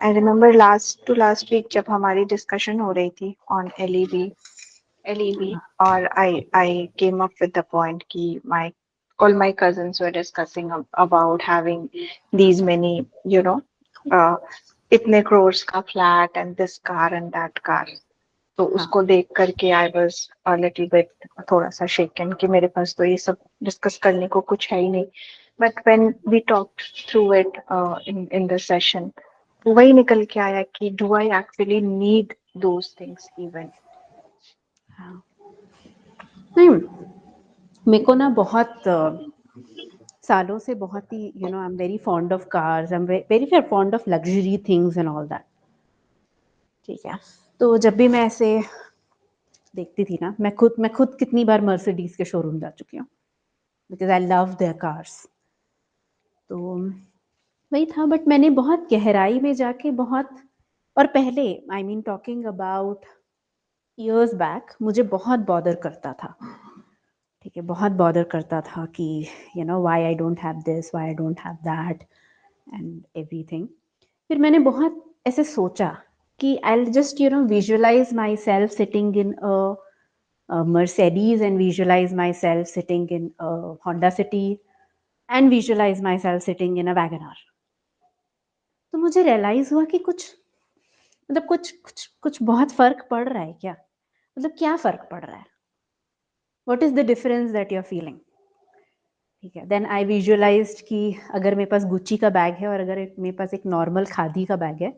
I remember last week जब हमारी डिस्कशन हो रही थी ऑन एलईबी, और I came up with the point कि my all my cousins were discussing about having these many, you know, uh, इतने crores का flat and this car and that car. तो उसको देख करके I was a little bit थोड़ा सा शेकन कि मेरे पास तो ये सब डिस्कस करने को कुछ है ही नहीं. But when we talked through it in the session, वही निकल के आया कि do I actually need those things even. नहीं, मेरे को ना बहुत सालों से बहुत ही I am very fond of cars, I am very fond of luxury things and all that. ठीक है, तो जब भी मैं ऐसे देखती थी ना, मैं खुद कितनी बार मर्सिडीज के शोरूम जा चुकी हूँ because I love their cars. तो वही था, बट मैंने बहुत गहराई में जाके बहुत, और पहले I mean talking about years back, मुझे बहुत बॉदर करता था. ठीक है, बहुत बॉदर करता था कि why I don't have this, why I don't have that and everything. फिर मैंने बहुत ऐसे सोचा कि I will just visualize myself sitting in a Mercedes and visualize myself sitting in a Honda City and visualize myself sitting in a WagonR. तो मुझे रियलाइज हुआ कि कुछ मतलब कुछ बहुत फर्क पड़ रहा है क्या, मतलब क्या फर्क पड़ रहा है, what is the difference that you are feeling. ठीक है, देन आई विजुअलाइज्ड कि अगर मेरे पास गुच्ची का बैग है और अगर मेरे पास एक नॉर्मल खादी का बैग है,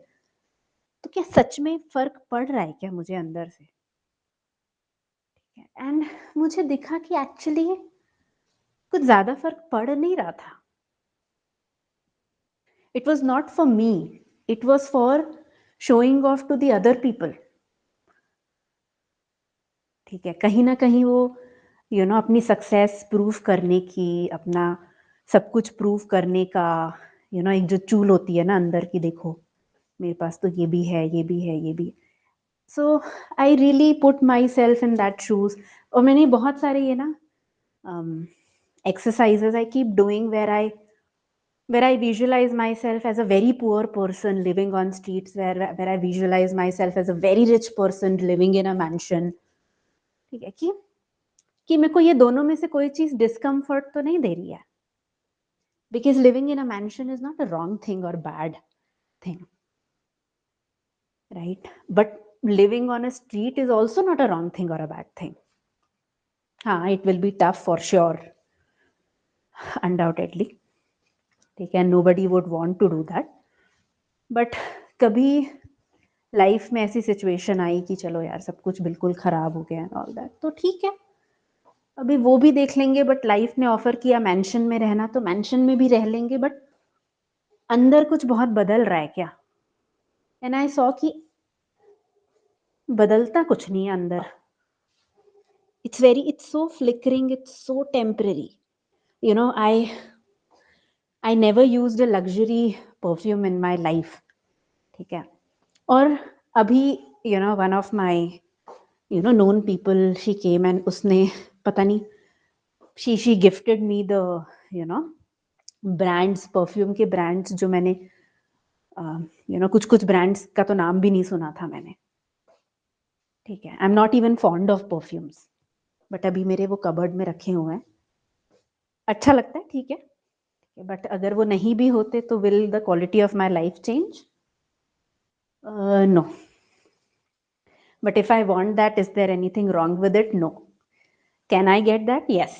तो क्या सच में फर्क पड़ रहा है क्या मुझे अंदर से. एंड मुझे दिखा कि एक्चुअली कुछ ज्यादा फर्क पड़ नहीं रहा था. It was not for me. It was for showing off to the other people. ठीक है, कहीं ना कहीं वो अपनी सक्सेस प्रूव करने की, अपना सब कुछ प्रूव करने का, एक जो चूल होती है ना अंदर की, देखो मेरे पास तो ये भी है, ये भी है, ये भी. So I really put myself in that shoes. और मैंने बहुत सारे exercises I keep doing where I visualize myself as a very poor person living on streets, where I visualize myself as a very rich person living in a mansion. ठीक है, कि मेरे को ये दोनों में से कोई चीज डिस्कम्फर्ट तो नहीं दे रही है, because living in a mansion is not a wrong thing or bad thing, right? But living on a street is also not a wrong thing or a bad thing. हाँ, it will be tough for sure, undoubtedly. ठीक है, nobody would want to do that. But कभी लाइफ में ऐसी सिचुएशन आई कि चलो यार सब कुछ बिल्कुल खराब हो गया एंड ऑल दैट, तो ठीक है, अभी वो भी देख लेंगे. बट लाइफ ने ऑफर किया मैंशन में रहना, तो मैंशन में भी रह लेंगे. बट अंदर कुछ बहुत बदल रहा है क्या. एंड आई सॉ कि बदलता कुछ नहीं है अंदर. It's so flickering, it's so temporary. I never used a luxury perfume in my life. ठीक है, और अभी one of my known people, she came and उसने पता नहीं, she gifted me the brands, perfume के brands जो मैंने कुछ ब्रांड्स का तो नाम भी नहीं सुना था मैंने. ठीक है, I am not even fond of perfumes, but अभी मेरे वो कबर्ड में रखे हुए हैं. अच्छा लगता है, ठीक है, बट अगर वो नहीं भी होते तो will the quality of my life change? No. But if I want that, is there anything wrong with it? No. Can I get that? Yes.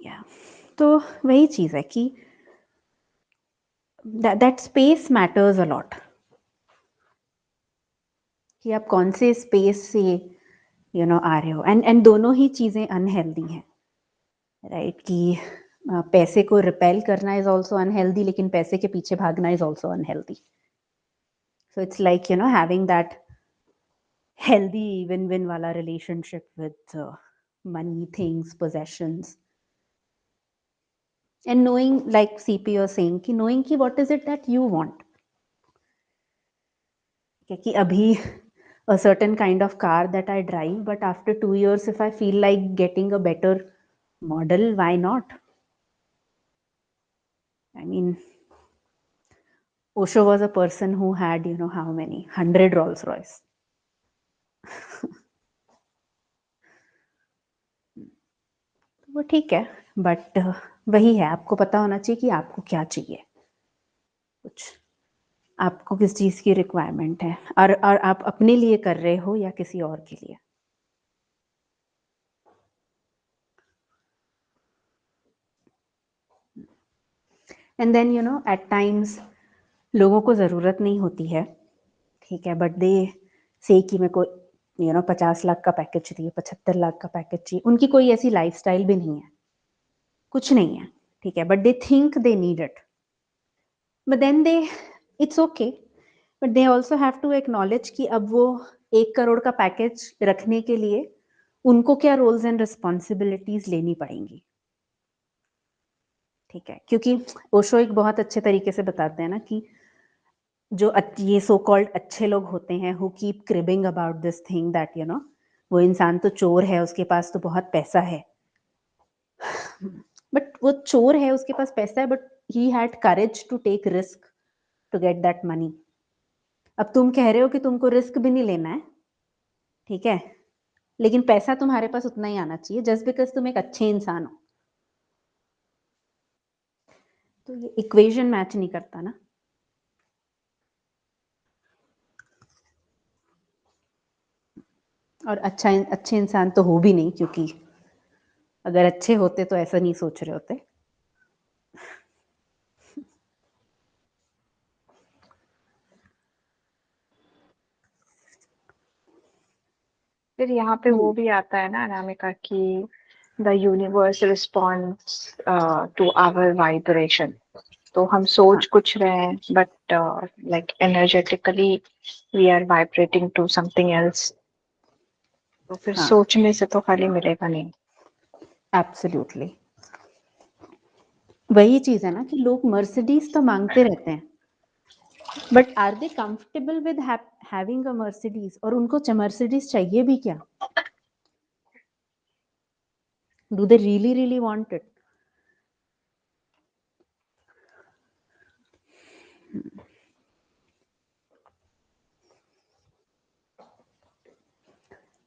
Yeah. तो वही चीज है कि that space matters a lot. कि आप कौन से स्पेस से आ रहे हो. एंड दोनों ही चीजें अनहेल्दी हैं, राइट? कि पैसे को रिपेल करना इज ऑल्सो अनहेल्दी, लेकिन पैसे के पीछे भागना is also unhealthy. So it's like having that healthy win win वाला relationship with money, things, possessions. and knowing, like CP was saying, कि knowing कि what is it that you want, कि अभी a certain kind of car that I drive, but after 2 years if I feel like getting a better model, why not? I mean, Osho was a person who had, you know, how many 100 Rolls Royce. वो ठीक है, बट वही है, आपको पता होना चाहिए कि आपको क्या चाहिए, कुछ आपको किस चीज की रिक्वायरमेंट है, और आप अपने लिए कर रहे हो या किसी और के लिए. And then you know at times लोगों को ज़रूरत नहीं होती है, ठीक है, बट दे से कि मेरे को यू नो 50 लाख का पैकेज चाहिए, 75 लाख का पैकेज चाहिए, उनकी कोई ऐसी लाइफस्टाइल भी नहीं है, कुछ नहीं है, ठीक है, but they think they need it, but then they, it's okay, but they also have to acknowledge कि अब वो 1 करोड़ का पैकेज रखने के लिए उनको क्या रोल्स एंड रिस्पॉन्सिबिलिटीज लेनी पड़ेंगी, ठीक है, क्योंकि ओशो एक बहुत अच्छे तरीके से बताते हैं ना कि जो ये सो कॉल्ड अच्छे लोग होते हैं who keep cribbing about this thing that you know वो इंसान तो चोर है, उसके पास तो बहुत पैसा है, बट वो चोर है, उसके पास पैसा है, but he had courage to take risk to get that money. अब तुम कह रहे हो कि तुमको रिस्क भी नहीं लेना है, ठीक है, लेकिन पैसा तुम्हारे पास उतना ही आना चाहिए जस्ट बिकॉज तुम एक अच्छे इंसान हो, तो ये इक्वेशन मैच नहीं करता ना. और अच्छे इंसान तो हो भी नहीं, क्योंकि अगर अच्छे होते तो ऐसा नहीं सोच रहे होते. फिर यहाँ पे वो भी आता है ना अनामिका कि the universe responds to our vibration. तो हम सोच कुछ रहे हैं but like energetically we are vibrating to something else. तो फिर सोचने से तो खाली मिलेगा नहीं. एब्सोल्युटली, वही चीज है ना कि लोग मर्सिडीज तो मांगते रहते हैं, but are they comfortable with having a Mercedes, और उनको मर्सिडीज चाहिए भी क्या, do they really really want it.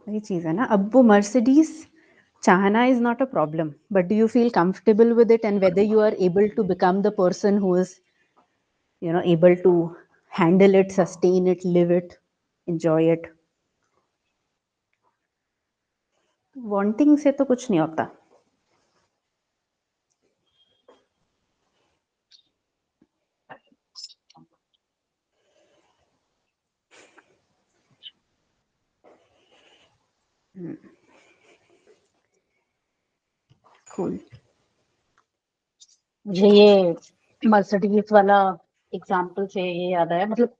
वही चीज है ना, अब वो मर्सिडीज चाहना is not a problem, but do you feel comfortable with it, and whether you are able to become the person who is you know able to handle it, sustain it, live it, enjoy it. Wanting से तो कुछ नहीं होता. Cool. मुझे ये मर्सिडीज वाला एग्जाम्पल से ये याद आया, मतलब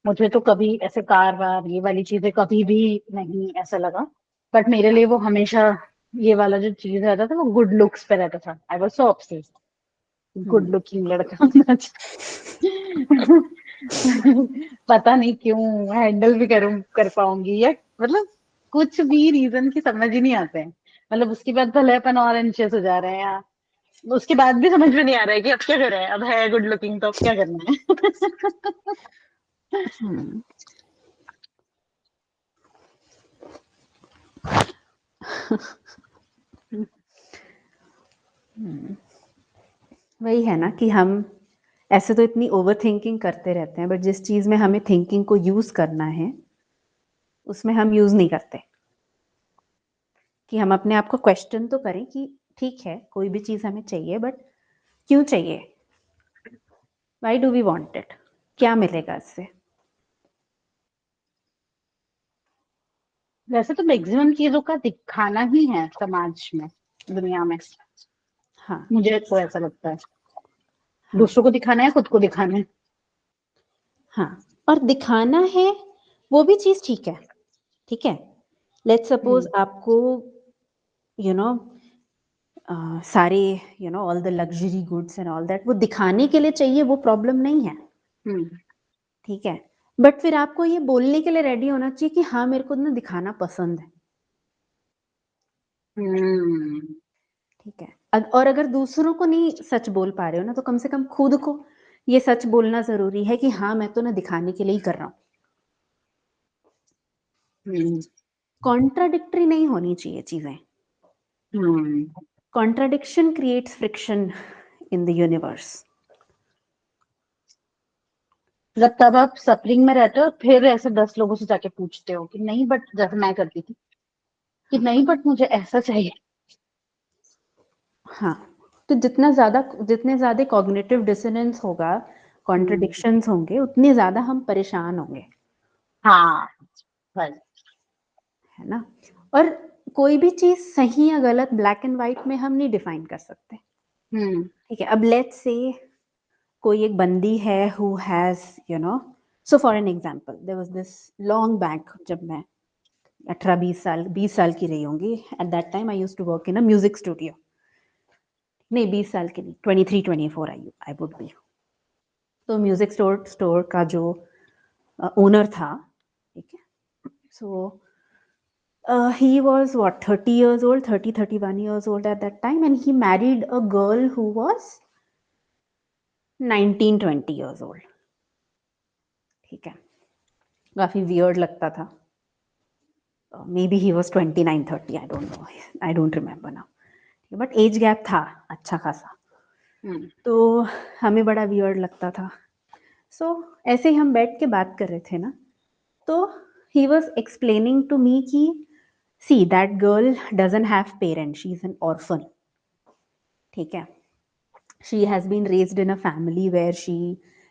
मुझे तो कभी ऐसे कार वार ये वाली चीजें कभी भी नहीं ऐसा लगा, बट मेरे लिए वो हमेशा ये वाला जो चीज रहता था वो गुड लुक्स पे रहता था. I was so obsessed, good looking लड़का होना चाहिए. पता नहीं क्यों हैंडल भी कर पाऊंगी या मतलब कुछ भी रीजन की समझ ही नहीं आते हैं. मतलब उसके बाद भले अपन और एंशियस हो जा रहे हैं यार, उसके बाद भी समझ में नहीं आ रहा है कि अब क्या कर रहे हैं, अब है गुड लुकिंग तो अब क्या करना है. वही है ना कि हम ऐसे तो इतनी ओवर थिंकिंग करते रहते हैं, बट जिस चीज में हमें थिंकिंग को यूज करना है उसमें हम यूज नहीं करते, कि हम अपने आप को क्वेश्चन तो करें कि ठीक है कोई भी चीज हमें चाहिए, बट क्यों चाहिए, why do we want it, क्या मिलेगा इससे. वैसे तो मैक्सिमम चीजों का दिखाना ही है समाज में, दुनिया में. हाँ मुझे तो ऐसा लगता है हाँ दूसरों को दिखाना है, खुद को दिखाना है. हाँ, और दिखाना है वो भी चीज ठीक है, ठीक है. लेट्स सपोज आपको यू नो सारे all the luxury goods and all that वो दिखाने के लिए चाहिए, वो प्रॉब्लम नहीं है, ठीक है, बट फिर आपको ये बोलने के लिए रेडी होना चाहिए कि हाँ मेरे को ना दिखाना पसंद है, ठीक है। और अगर दूसरों को नहीं सच बोल पा रहे हो ना, तो कम से कम खुद को ये सच बोलना जरूरी है कि हाँ मैं तो ना दिखाने के लिए ही कर रहा हूँ। कॉन्ट्राडिक्टरी नहीं होनी चाहिए चीजें। Contradiction creates friction in the universe. मतलब तब आप सफरिंग में रहते हो, फिर ऐसे 10 लोगों से जाके पूछते हो कि नहीं बट, जैसे मैं करती थी कि नहीं बट मुझे ऐसा चाहिए। हाँ, तो जितने ज्यादा कॉग्निटिव डिसोनेंस होगा, कॉन्ट्रडिक्शंस होंगे, उतने ज्यादा हम परेशान होंगे, हाँ बस। है ना। और कोई भी चीज सही या गलत ब्लैक एंड व्हाइट में हम नहीं डिफाइन कर सकते, ठीक है। अब लेट्स से कोई एक बंदी है who has so for an example, there was this long back, जब मैं 18-20 साल की रही होंगी, at that time I used to work in a music studio. नहीं, 20 साल की नहीं, 23-24 आई वुड बी। तो म्यूजिक स्टोर का जो ओनर था, ठीक है, सो he was what, 30 years old, 31 years old at that time, and he married a girl who was 19-20 years old, ठीक है। काफी वियर्ड लगता था। May be he was 29-30, I don't know, I don't remember now, but age gap था अच्छा खासा, तो हमें बड़ा वियर्ड लगता था। सो ऐसे ही हम बैठ के बात कर रहे थे ना, तो he was explaining to me कि see that girl doesn't have parents, she is an orphan, ठीक है। She has been raised in a family where she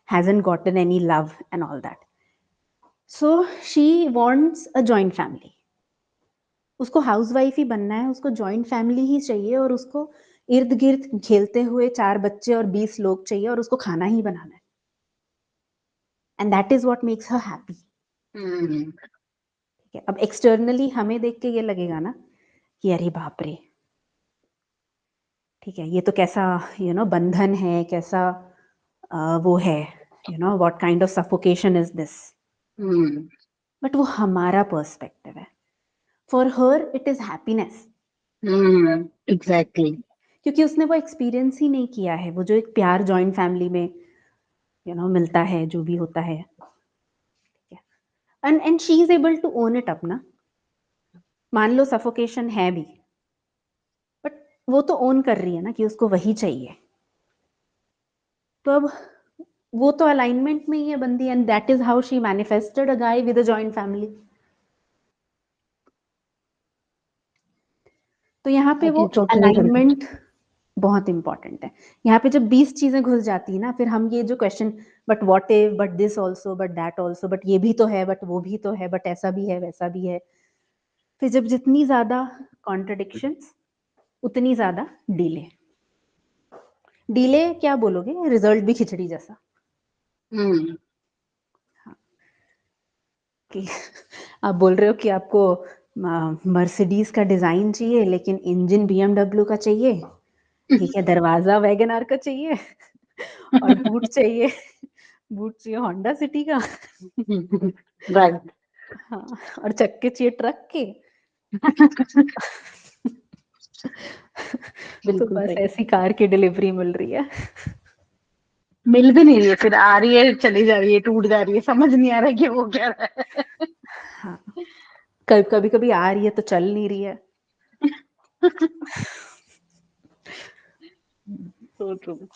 hasn't gotten any love and all that. So she wants a joint family. उसको हाउसवाइफ ही बनना है, उसको जॉइंट फैमिली ही चाहिए, और उसको इर्द गिर्द खेलते हुए 4 बच्चे और 20 लोग चाहिए, और उसको खाना ही बनाना है, and that is what makes her happy, ठीक है। अब एक्सटर्नली हमें देख के ये लगेगा ना कि अरे बाप रे, ठीक है, ये तो कैसा बंधन है, कैसा वो है, what kind of suffocation is this, but वो हमारा पर्सपेक्टिव है। For her it is happiness, exactly. क्योंकि उसने वो एक्सपीरियंस ही नहीं किया है, वो जो एक प्यार जॉइंट फैमिली में मिलता है, जो भी होता है, and she is able to own it अपना। मान लो सफोकेशन है भी, बट वो तो ओन कर रही है ना कि उसको वही चाहिए, तो अब वो तो अलाइनमेंट में ही है बंदी, and that is how she manifested a guy with a joint family. तो यहाँ पे वो अलाइनमेंट बहुत इंपॉर्टेंट है। यहाँ पे जब 20 चीजें घुस जाती है ना, फिर हम ये जो question, but what if, but this also, but that also, but ये भी तो है, बट वो भी तो है, बट ऐसा भी है, वैसा भी है, फिर जब जितनी ज्यादा कॉन्ट्रडिक्शंस, उतनी ज्यादा डिले। डिले क्या बोलोगे, रिजल्ट भी खिचड़ी जैसा, कि आप बोल रहे हो कि आपको मर्सिडीज का डिजाइन चाहिए, लेकिन इंजन BMW का चाहिए, ठीक है, दरवाजा वैगनआर का चाहिए, और बूट चाहिए, बूट चाहिए होंडा सिटी का, राइट। हाँ, और चक्के चाहिए ट्रक के। तो बिल्कुल बस सही। ऐसी कार की डिलीवरी मिल रही है। मिल भी नहीं रही है, फिर आ रही है, चली जा रही है, टूट जा रही है, समझ नहीं आ रहा है कि वो क्या है। हाँ, कभी कभी आ रही है तो चल नहीं रही है। So true.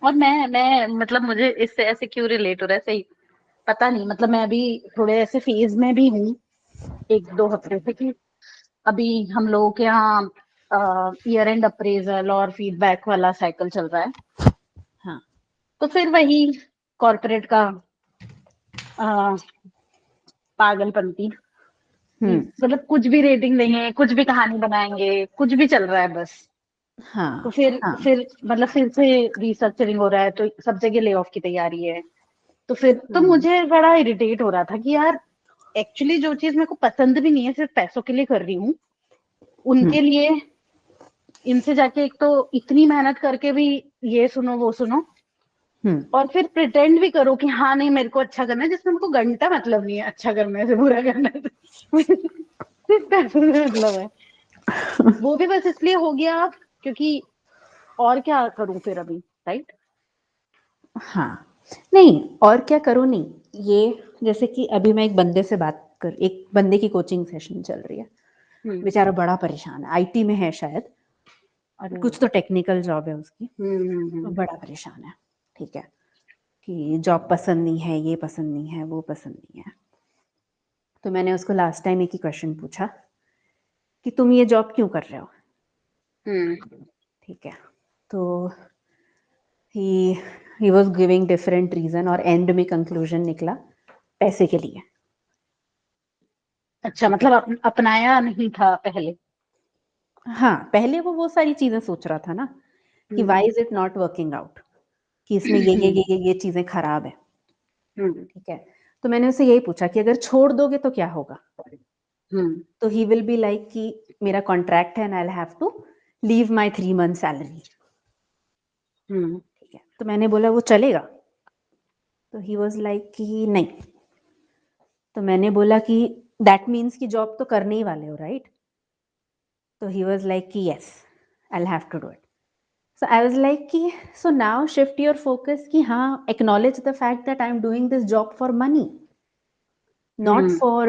और मैं मतलब मुझे इससे ऐसे क्यों रिलेट हो रहा है, सही पता नहीं, मतलब मैं अभी थोड़े ऐसे फेज में भी हूँ 1-2 हफ्ते से, कि अभी हम लोगों के यहाँ ईयर एंड अप्रेजल और फीडबैक वाला साइकिल चल रहा है। हाँ, तो फिर वही कॉर्पोरेट का अ, पागलपंती, कि मतलब कुछ भी रेटिंग देंगे, कुछ भी कहानी बनाएंगे, कुछ भी चल रहा है बस। तो हाँ, फिर हाँ, फिर मतलब फिर से रिस्ट्रक्चरिंग हो रहा है, तो सब जगह ले ऑफ की तैयारी है। तो फिर तो मुझे बड़ा इरिटेट हो रहा था कि यार एक्चुअली जो चीज मेरे को पसंद भी नहीं है, सिर्फ पैसों के लिए कर रही हूँ, उनके लिए इनसे जाके एक तो इतनी मेहनत करके भी ये सुनो वो सुनो, और फिर प्रिटेंड भी करो कि हाँ नहीं मेरे को अच्छा करना है, जिसमें मेरे को घंटा मतलब नहीं है अच्छा करने से बुरा करना है। सिर्फ पैसों से मतलब है, वो भी बस इसलिए हो गया क्योंकि और क्या करूं फिर अभी, राइट? हाँ, नहीं और क्या करो नहीं, ये जैसे कि अभी मैं एक बंदे की कोचिंग सेशन चल रही है, बेचारा बड़ा परेशान है, आईटी में है शायद, अरे कुछ तो टेक्निकल जॉब है उसकी, तो हम्म बड़ा परेशान है, ठीक है, कि जॉब पसंद नहीं है, ये पसंद नहीं है, वो पसंद नहीं है। तो मैंने उसको लास्ट टाइम एक ही क्वेश्चन पूछा कि तुम ये जॉब क्यों कर रहे हो, ठीक है, तो he he was giving different reason और एंड में कंक्लूजन निकला पैसे के लिए। अच्छा, मतलब अपनाया नहीं था पहले। हाँ, पहले वो सारी चीजें सोच रहा था ना कि why is it not working out, कि इसमें ये चीजें खराब है, ठीक है। तो मैंने उससे यही पूछा कि अगर छोड़ दोगे तो क्या होगा, तो ही विल बी लाइक कि मेरा कॉन्ट्रैक्ट है and I have to leave my 3 month salary, ठीक है। तो मैंने बोला वो चलेगा, तो ही वाज लाइक कि नहीं। तो मैंने बोला कि दैट मीन्स कि जॉब तो करने ही वाले हो, राइट? तो ही वाज लाइक कि yes I have to do it. So I was like कि so now shift your focus कि हाँ acknowledge the fact that I'm doing this job for money, not for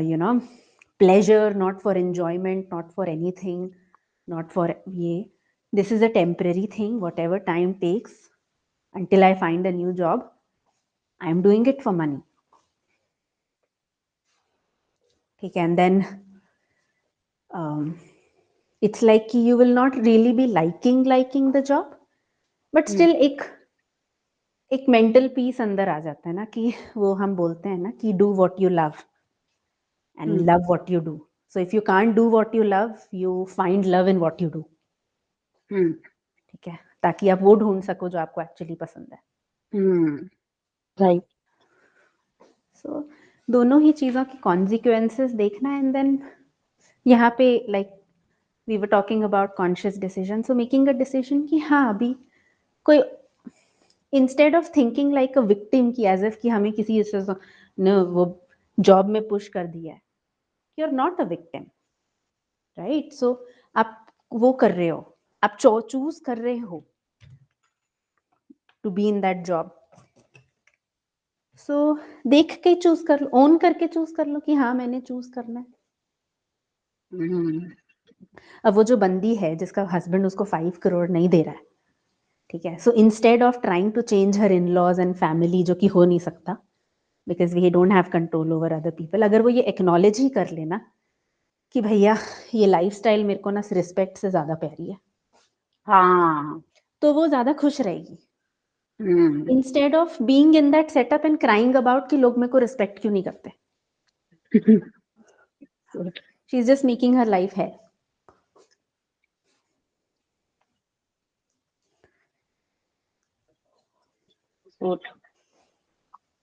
you know pleasure, not for enjoyment, not for anything, not for ये. This is a temporary thing, whatever time takes until I find a new job. I'm doing it for money. ठीक है, and then it's like कि you will not really be liking the job, but still एक मेंटल पीस अंदर आ जाता है ना, कि वो हम बोलते हैं ना कि do what you love and love what you do. So if you can't do what you love, you find love in what you do, ठीक है, ताकि आप वो ढूंढ सको जो आपको एक्चुअली पसंद है। राइट। सो दोनों ही चीज़ों की कॉन्सिक्वेंसेस देखना, एंड देन यहाँ पे like we were talking about conscious decision, so making a decision कि हाँ अभी कोई, instead of thinking like a victim की एज इफ कि हमें किसी ने वो जॉब में पुश कर दिया है, you are not a victim, right? So आप वो कर रहे हो, आप चूज कर रहे हो to be in that job, so देख के चूज कर लो, ओन करके चूज कर लो कि हाँ मैंने चूज करना है। अब वो जो बंदी है जिसका हस्बैंड उसको 5 करोड़ नहीं दे रहा है, ठीक है, so instead of trying to change her in-laws and family, जो कि हो नहीं सकता because we don't have control over other people, अगर वो ये एक्नॉलेज ही कर लेना कि भैया ये लाइफस्टाइल मेरे को ना रिस्पेक्ट से ज्यादा प्यारी है, हाँ। तो वो ज्यादा खुश रहेगी, instead of being in that setup and crying about कि लोग मेरे को रिस्पेक्ट क्यों नहीं करते। She is just making her life है।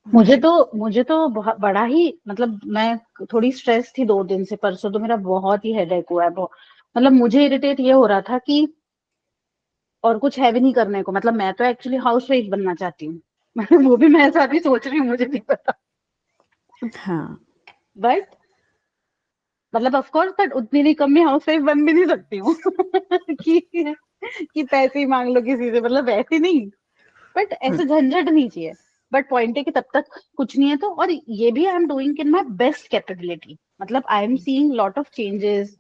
मुझे तो बहुत बड़ा ही, मतलब मैं थोड़ी स्ट्रेस थी 2 दिन से, परसों तो मेरा बहुत ही हेडेक हुआ है, मतलब मुझे इरिटेट ये हो रहा था कि और कुछ है भी नहीं करने को, मतलब मैं तो एक्चुअली हाउस वाइफ बनना चाहती हूँ। वो भी मैं ऐसा भी सोच रही हूँ, मुझे नहीं पता, हाँ, बट मतलब ऑफ कोर्स, बट उतनी नहीं कम में हाउस वाइफ बन भी नहीं सकती हूँ। कि पैसे ही मांग लो किसी से, मतलब वैसे नहीं, बट ऐसे झंझट नहीं चाहिए। बट पॉइंट है कि तब तक कुछ नहीं है तो, और ये भी I am doing in my best capability, मतलब I am seeing lot of changes,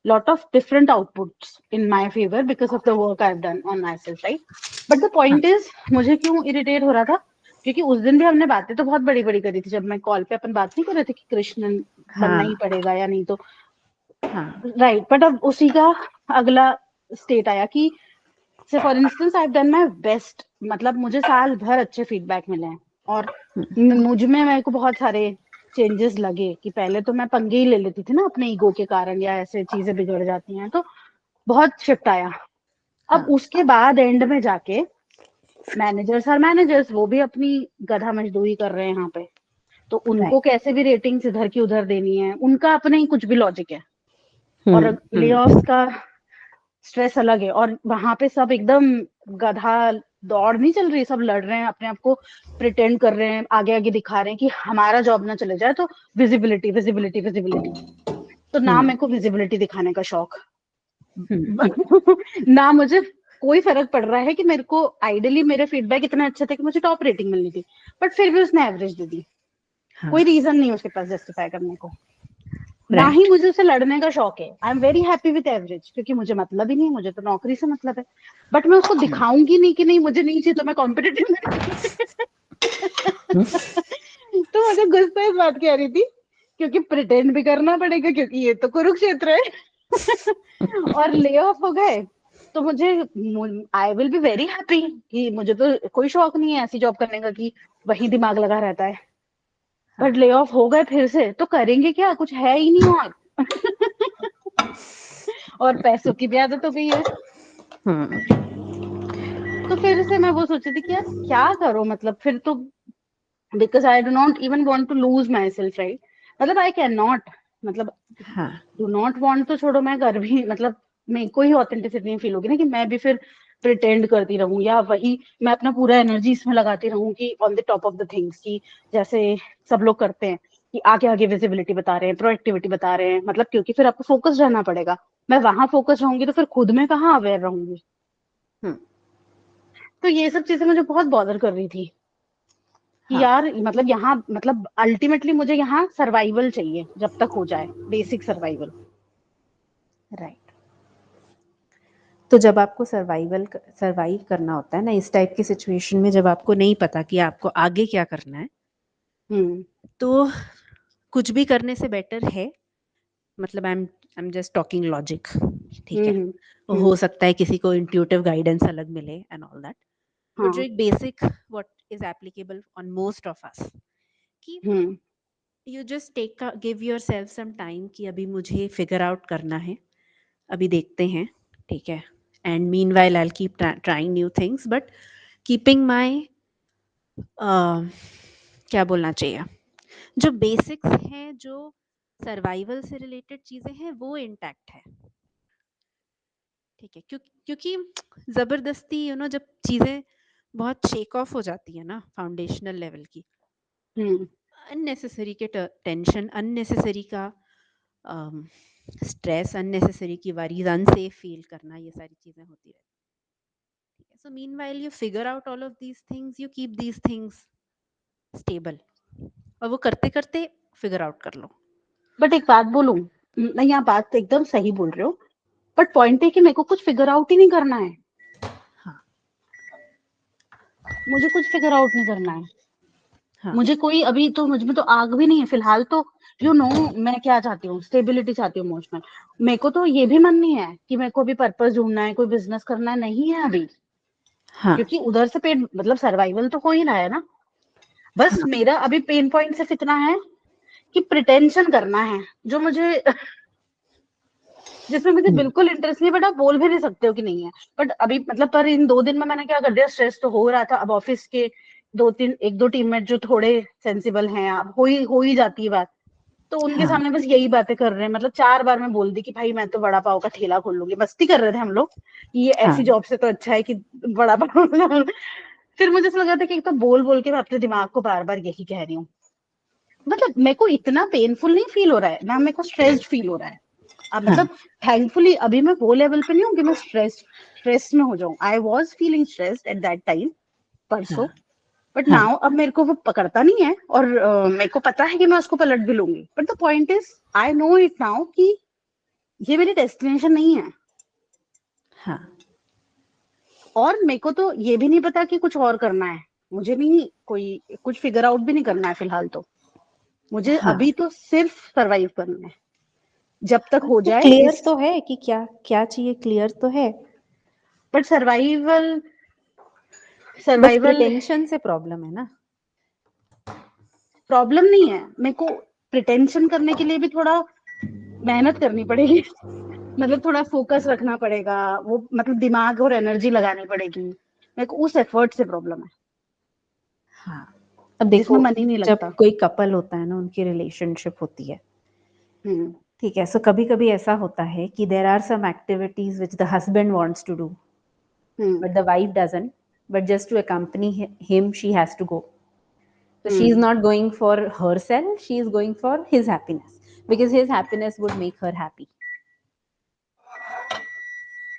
lot of different outputs in my favor because of the work I've done on myself, right? But the point is, मुझे क्यों इरिटेट हो रहा था, क्योंकि उस दिन भी हमने बातें तो बहुत बड़ी बड़ी करी थी, जब मैं कॉल पे अपन बात नहीं कर रहे थे कि कृष्णन बनना ही पड़ेगा या नहीं, तो राइट। बट अब उसी का अगला स्टेट आया कि से for instance I have done my best, मतलब मुझे साल भर अच्छे फीडबैक मिले हैं, और मुझ में मेरे को बहुत सारे चेंजेस लगे कि पहले तो मैं पंगे ही ले लेती थी ना अपने ईगो के कारण, या ऐसे चीजें बिगड़ जाती हैं, तो बहुत शिफ्ट आया। अब उसके बाद एंड में जाके मैनेजर्स वो भी अपनी गधा मजदूरी कर रहे हैं यहाँ पे, तो उनको कैसे भी रेटिंग्स इधर की उधर देनी है, उनका अपने ही कुछ भी लॉजिक है। और ले ऑफ्स का स्ट्रेस अलग है, और वहां पे सब एकदम गधा दौड़ नहीं चल रही, सब लड़ रहे हैं, अपने आप को प्रिटेंड कर रहे हैं, आगे आगे दिखा रहे हैं कि हमारा जॉब ना चले जाए, तो विजिबिलिटी विजिबिलिटी विजिबिलिटी। तो ना मेरे को विजिबिलिटी दिखाने का शौक ना मुझे कोई फर्क पड़ रहा है कि मेरे को आइडियली मेरे फीडबैक इतने अच्छे थे कि मुझे टॉप रेटिंग मिलनी थी, बट फिर भी उसने एवरेज दे दी। कोई रीजन नहीं उसके पास जस्टिफाई करने को। ना ही मुझे उसे लड़ने का शौक है। आई am very happy with average, क्योंकि मुझे मतलब ही नहीं, मुझे तो नौकरी से मतलब है। बट मैं उसको दिखाऊंगी नहीं कि नहीं मुझे नहीं चाहिए, तो मैं कॉम्पिटिटिव तो मुझे गुस्सा इस बात की आ रही थी, क्योंकि प्रिटेंड भी करना पड़ेगा, क्योंकि ये तो कुरुक्षेत्र है। और ले ऑफ हो गए तो मुझे I will be very happy कि मुझे तो कोई शौक नहीं है ऐसी जॉब करने का कि वही दिमाग लगा रहता है। बट ले ऑफ हो गए फिर से, तो करेंगे क्या, कुछ है ही नहीं और। और पैसों की भी आदत हो गई है। तो फिर से मैं वो सोची थी कि यार क्या करो, मतलब फिर तो because I do not even want to lose myself, right. मतलब आई कैन नॉट, मतलब डू नॉट वांट तो छोड़ो, मैं कर भी, मतलब मेरे को ही ऑथेंटिसिटी नहीं फील होगी ना कि मैं भी फिर प्रिटेंड करती रहूं, या वही मैं अपना पूरा एनर्जी इसमें लगाती रहूं कि on the top of the things, की जैसे सब लोग करते हैं कि आगे आगे विजिबिलिटी बता रहे हैं, प्रोएक्टिविटी बता रहे हैं, मतलब क्योंकि फिर आपको फोकस रहना पड़ेगा। मैं वहां फोकस रहूंगी तो फिर खुद में कहाँ अवेयर रहूंगी। तो ये सब चीजें मुझे बहुत बॉदर कर रही थी कि यार मतलब यहाँ, मतलब अल्टीमेटली मुझे यहाँ सर्वाइवल चाहिए, जब तक हो जाए बेसिक सर्वाइवल। राइट। तो जब आपको सर्वाइव करना होता है ना इस टाइप की सिचुएशन में, जब आपको नहीं पता कि आपको आगे क्या करना है, तो कुछ भी करने से बेटर है, मतलब I am just talking logic, ठीक है। हो सकता है किसी को इंट्यूटिव गाइडेंस अलग मिले एंड ऑल दैट, बट जो एक basic what is applicable on most of us, कि you just give yourself some time कि अभी मुझे फिगर आउट करना है, अभी देखते हैं, ठीक है। And meanwhile I will keep trying new things, but keeping my क्या बोलना चाहिए, जो बेसिक्स हैं, जो सर्वाइवल से रिलेटेड चीजें हैं, वो इंटैक्ट है, ठीक है। क्योंकि जबरदस्ती जब चीजें बहुत शेक ऑफ हो जाती है ना फाउंडेशनल लेवल की, अननेसेसरी के टेंशन, अननेसेसरी का स्ट्रेस, अननेसेसरी की वरीज, अनसेफ फील करना, ये सारी चीजें होती रहती है। So meanwhile you figure out all of these things, you keep these things stable, और वो करते करते फिगर आउट कर लो। बट एक बात बोलूं, नहीं आप बात तो एकदम सही बोल रहे हो, बट पॉइंट है कि मेरे को कुछ फिगर आउट ही नहीं करना है। मुझे कुछ फिगर आउट नहीं करना है। मुझे कोई, अभी तो मुझ में तो आग भी नहीं है फिलहाल, तो मैं क्या चाहती हूँ, स्टेबिलिटी चाहती हूँ इमोशनल। मेरे को तो ये भी मन नहीं है कि मेरे को अभी पर्पस ढूंढना है, कोई बिजनेस करना है, नहीं है अभी। क्योंकि उधर से पेट, मतलब सर्वाइवल तो हो ही रहा है ना। बस मेरा अभी पेन पॉइंट सिर्फ इतना है कि प्रिटेंशन करना है, जो मुझे जिसमें मुझे बिल्कुल इंटरेस्ट नहीं, बट आप बोल भी नहीं सकते हो कि नहीं है। बट अभी मतलब पर इन 2 दिन में मैंने क्या कर दिया, स्ट्रेस तो हो रहा था। अब ऑफिस के 1-2 टीममेट जो थोड़े सेंसिबल हैं, अब हो ही जाती है बात, तो उनके सामने बस यही बातें कर रहे हैं। मतलब 4 बार मैं बोल दी कि भाई मैं तो वड़ा पाव का ठेला खोल लूंगी, मस्ती कर रहे थे हम लोग, ये ऐसी जॉब से तो अच्छा है कि वड़ा पाव। फिर मुझे ऐसा लगा था कि एक तो बोल बोल के मैं अपने दिमाग को बार बार यही कह रही हूँ। मतलब मेरे को इतना पेनफुल नहीं फील हो रहा है ना, मेरे को स्ट्रेस्ड फील हो रहा है। अब मतलब थैंकफुली अभी मैं वो लेवल पे नहीं हूँ कि मैं स्ट्रेस में हो जाऊं। I was feeling stressed eight that time, परसों, बट नाउ अब मेरे को वो पकड़ता नहीं है, और मेरे को पता है कि मैं उसको पलट भी लूंगी। But the point is I know it now कि ये मेरी डेस्टिनेशन नहीं है। और मेरे को तो ये भी नहीं पता कि कुछ और करना है। मुझे नहीं कोई कुछ फिगर आउट भी नहीं करना है फिलहाल। तो मुझे अभी तो सिर्फ सरवाइव करना है, जब तक हो जाए। क्लियर तो है कि क्या क्या चाहिए, क्लियर तो है, बट सर्वाइवल प्रिटेंशन से प्रॉब्लम है ना। प्रॉब्लम नहीं है, मेरे को प्रिटेंशन करने के लिए भी थोड़ा मेहनत करनी पड़ेगी। मतलब थोड़ा फोकस रखना पड़ेगा, वो मतलब दिमाग और एनर्जी लगानी पड़ेगी। मेरे को उस एफर्ट से प्रॉब्लम है। अब जिसमें देखो, मन ही नहीं लगता। जब कोई कपल होता है ना, उनकी रिलेशनशिप होती है, हम्म ठीक है, सो कभी कभी ऐसा होता है कि there are some activities which the husband wants to do hmm but the wife doesn't, but just to accompany him she has to go. So she is hmm not going for herself, she is going for his happiness, because his happiness would make her happy.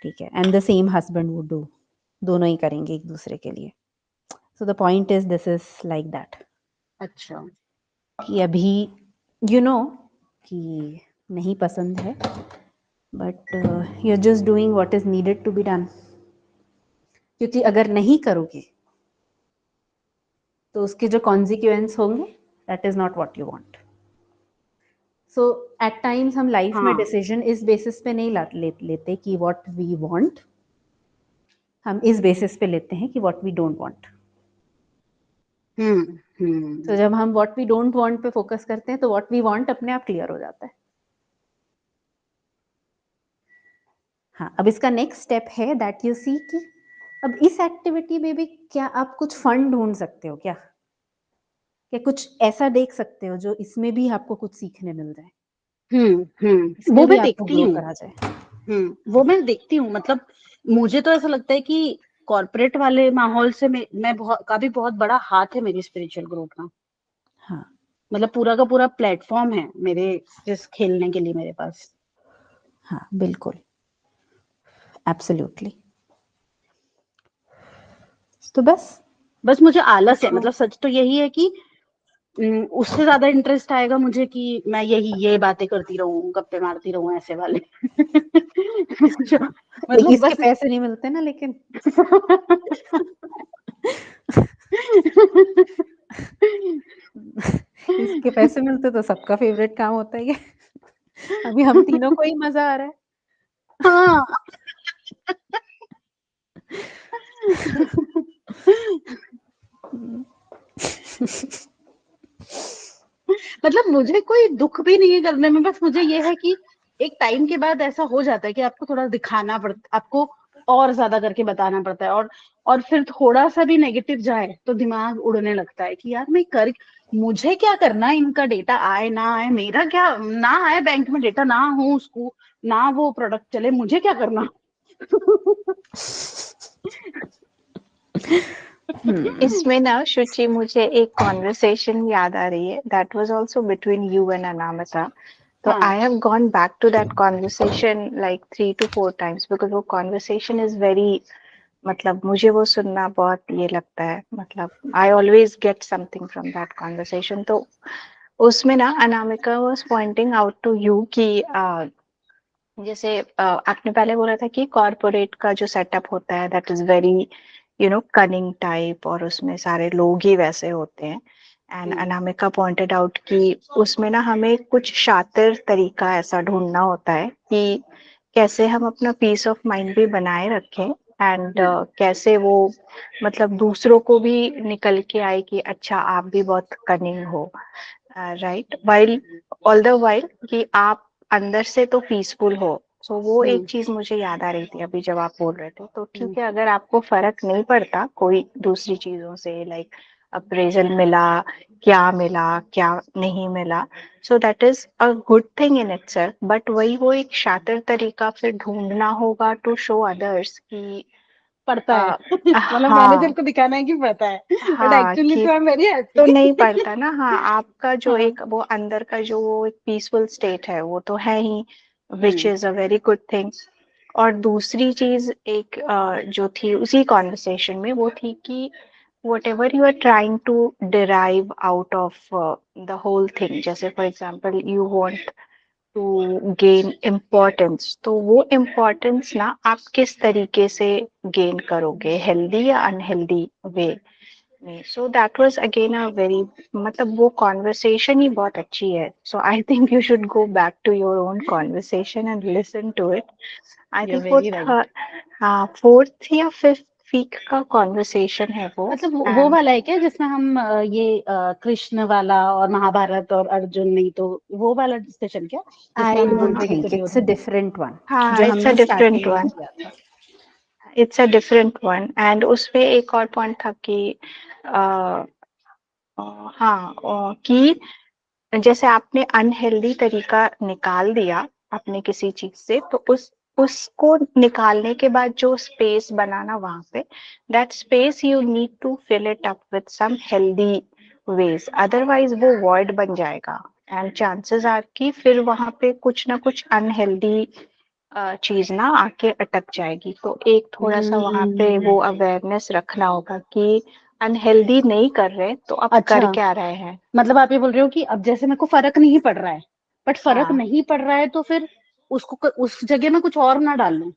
ठीक है, and the same husband would do, दोनों ही करेंगे एक दूसरे के लिए. So the point is this is like that, अच्छा कि अभी you know कि नहीं पसंद है, but you're just doing what is needed to be done. क्योंकि अगर नहीं करोगे तो उसके जो कॉन्सिक्वेंस होंगे, that is not what you want. So at times हम लाइफ में हाँ डिसीजन इस बेसिस पे नहीं लेते कि व्हाट वी वांट, हम इस बेसिस पे लेते हैं कि व्हाट वी डोंट वांट. तो जब हम व्हाट वी डोंट वांट पे फोकस करते हैं तो व्हाट वी वांट अपने आप क्लियर हो जाता है. हाँ, अब इसका नेक्स्ट स्टेप है दैट यू सी कि अब इस एक्टिविटी में भी क्या आप कुछ फन ढूंढ सकते हो क्या कुछ ऐसा देख सकते हो जो इसमें भी आपको कुछ सीखने मिल जाए, इसमें वो भी मैं आपको देखती ग्रो हूँ। करा जाए. वो मैं देखती हूँ, मतलब मुझे तो ऐसा लगता है कि कॉर्पोरेट वाले माहौल से मैं बहुत बड़ा हाथ है मेरी स्पिरिचुअल ग्रोथ का। हाँ मतलब पूरा का पूरा प्लेटफॉर्म है मेरे जिस खेलने के लिए मेरे पास। हाँ बिल्कुल, एब्सोल्युटली. तो बस मुझे आलस है, तो मतलब सच तो यही है कि उससे ज्यादा इंटरेस्ट आएगा मुझे कि मैं ये बातें करती रहूं, गप्पे मारती रहूं, ऐसे वाले मतलब इसके बस पैसे नहीं मिलते ना, लेकिन इसके पैसे मिलते तो सबका फेवरेट काम होता है ये. अभी हम तीनों को ही मजा आ रहा है. हाँ मतलब मुझे कोई दुख भी नहीं है करने में, बस मुझे ये है कि एक टाइम के बाद ऐसा हो जाता है कि आपको थोड़ा दिखाना पड़ता, आपको और ज्यादा करके बताना पड़ता है, और फिर थोड़ा सा भी नेगेटिव जाए तो दिमाग उड़ने लगता है कि यार मुझे क्या करना है, इनका डेटा आए ना आए, मेरा क्या, ना आए बैंक में डेटा, ना हो उसको, ना वो प्रोडक्ट चले, मुझे क्या करना। इसमें ना शुचि मुझे एक कॉन्वर्सेशन याद आ रही है, that was also between you and Anamika. तो हाँ I have gone back to that conversation like 3 to 4 times because वो कॉन्वर्सेशन इज वेरी, मतलब मुझे वो सुनना बहुत ये लगता है, मतलब I always get something from that conversation. तो उसमें ना Anamika was pointing out to you कि जैसे आपने पहले बोला था कि कॉर्पोरेट का जो सेटअप होता है that is very cunning type, और उसमें सारे लोग ही वैसे होते हैं. एंड अनामिका पॉइंटेड आउट कि उसमें ना हमें कुछ शातिर तरीका ऐसा ढूंढना होता है कि कैसे हम अपना पीस ऑफ माइंड भी बनाए रखें, एंड कैसे वो मतलब दूसरों को भी निकल के आए कि अच्छा आप भी बहुत कनिंग हो, right, while all the while कि आप अंदर से तो पीसफुल हो. सो वो एक चीज मुझे याद आ रही थी अभी जब आप बोल रहे थे. तो ठीक है, अगर आपको फर्क नहीं पड़ता कोई दूसरी चीजों से, लाइक अप्रेजल मिला, क्या नहीं मिला, so that is a good thing in itself. But वही वो एक शातिर तरीका फिर ढूंढना होगा टू शो अदर्स कि पड़ता है मतलब मैनेजर हाँ को दिखाना है कि पता है, बट हाँ एक्चुअली कि तो आई एम वेरी तो हैप्पी। नहीं पड़ता ना. हाँ, आपका जो हाँ एक वो अंदर का जो वो एक पीसफुल स्टेट है वो तो है ही, which hmm is a very good thing. और दूसरी चीज एक जो थी उसी कॉन्वर्सेशन में वो थी कि whatever you are trying to derive out of the whole thing, जैसे for example you want to gain importance, तो वो importance ना आप किस तरीके से gain करोगे, healthy या unhealthy way में. So that was again a very, मतलब वो कॉन्वर्सेशन ही बहुत अच्छी है. So I think you should go back to your own conversation and listen to it. I you are think वो वेरी राइट। हाँ 4th या 5th वीक का कॉन्वर्सेशन है वो. मतलब वो एंड वाला है क्या जिसमें हम कृष्ण वाला और महाभारत और अर्जुन, नहीं तो वो वाला डिस्कशन क्या जिसमें आई हम बोल डोंट रहे कि think it's a Duryodhan. Different one, हाँ, जो इट्स अ हमने डिफरेंट स्टार्टिंग में वन, किया था. It's a different one. And उसपे एक और पॉइंट था कि हाँ, कि जैसे आपने अनहेल्दी तरीका निकाल दिया अपने किसी चीज से, तो उसको निकालने के बाद जो स्पेस बनाना वहां पे, that space you need to fill it up with some healthy ways, otherwise वो वॉइड बन जाएगा एंड चांसेस आर कि फिर वहां पे कुछ ना कुछ अनहेल्दी चीज ना आके अटक जाएगी। तो एक थोड़ा सा वहां पे वो अवेयरनेस रखना होगा कि अनहेल्दी नहीं कर रहे तो अब कर अच्छा, क्या रहे हैं। मतलब आप ये बोल रहे हो कि अब जैसे मेरे को फर्क नहीं पड़ रहा है, बट फर्क हाँ, नहीं पड़ रहा है तो फिर उसको उस जगह में कुछ और ना डाल लूं।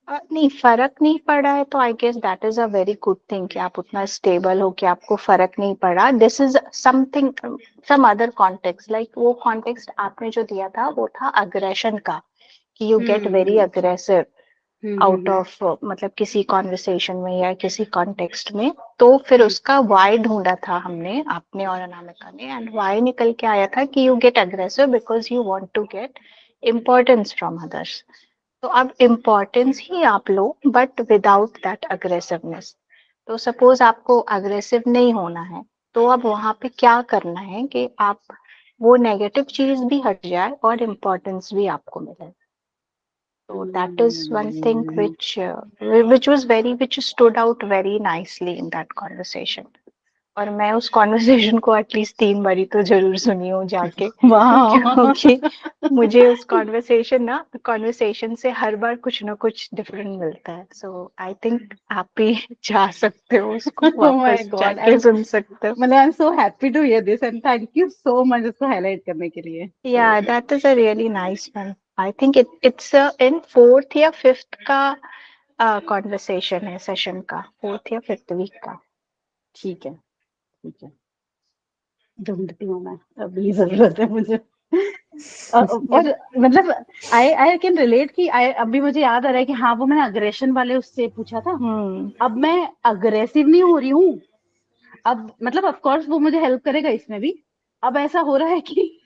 नहीं फर्क नहीं पड़ा है तो I guess that is a very good thing कि आप उतना स्टेबल हो कि आपको फर्क नहीं पड़ा। This is something, some other context, like वो कॉन्टेक्स्ट आपने जो दिया था वो था अग्रेशन का, कि you get very hmm aggressive out hmm. Of मतलब किसी कॉन्वर्सेशन में या किसी कॉन्टेक्स्ट में। तो फिर हम्म उसका वाई ढूंढा था हमने, आपने और अनामिका ने, एंड वाई निकल के आया था कि you get aggressive because you want to get importance from others. तो अब इम्पोर्टेंस ही आप लो बट विदाउट दैट अग्रेसिवनेस। तो सपोज आपको अग्रेसिव नहीं होना है, तो अब वहां पे क्या करना है कि आप वो नेगेटिव चीज भी हट जाए और इम्पोर्टेंस भी आपको मिले। So that is one thing hmm. which was very which stood out very nicely in that conversation. और मैं उस कॉन्वर्सेशन को एटलीस्ट 3 बारी तो जरूर सुनी हूँ जाके, वाह। क्योंकि मुझे उस कॉन्वर्सेशन से हर बार कुछ ना कुछ डिफरेंट मिलता है। सो आई थिंक आप भी जा सकते हो उसको Oh my वापस God, जाके सुन सकते हो। मतलब I am so happy to hear this and thank you so much इसको हाईलाइट करने के लिए। Yeah, that is a really nice one. I think it's in fourth या fifth का कॉन्वर्सेशन है, सेशन का, फोर्थ या फिफ्थ वीक का। ठीक है, ठीक है, ढूंढती हूँ मैं, अभी जरूरत है मुझे। और मतलब आई आई कैन रिलेट कि आई अभी मुझे याद आ रहा है कि हाँ वो मैंने अग्रेशन वाले उससे पूछा था। हम्म। अब मैं अग्रेसिव नहीं हो रही हूँ। अब मतलब ऑफ कोर्स वो मुझे हेल्प करेगा इसमें भी। अब ऐसा हो रहा है कि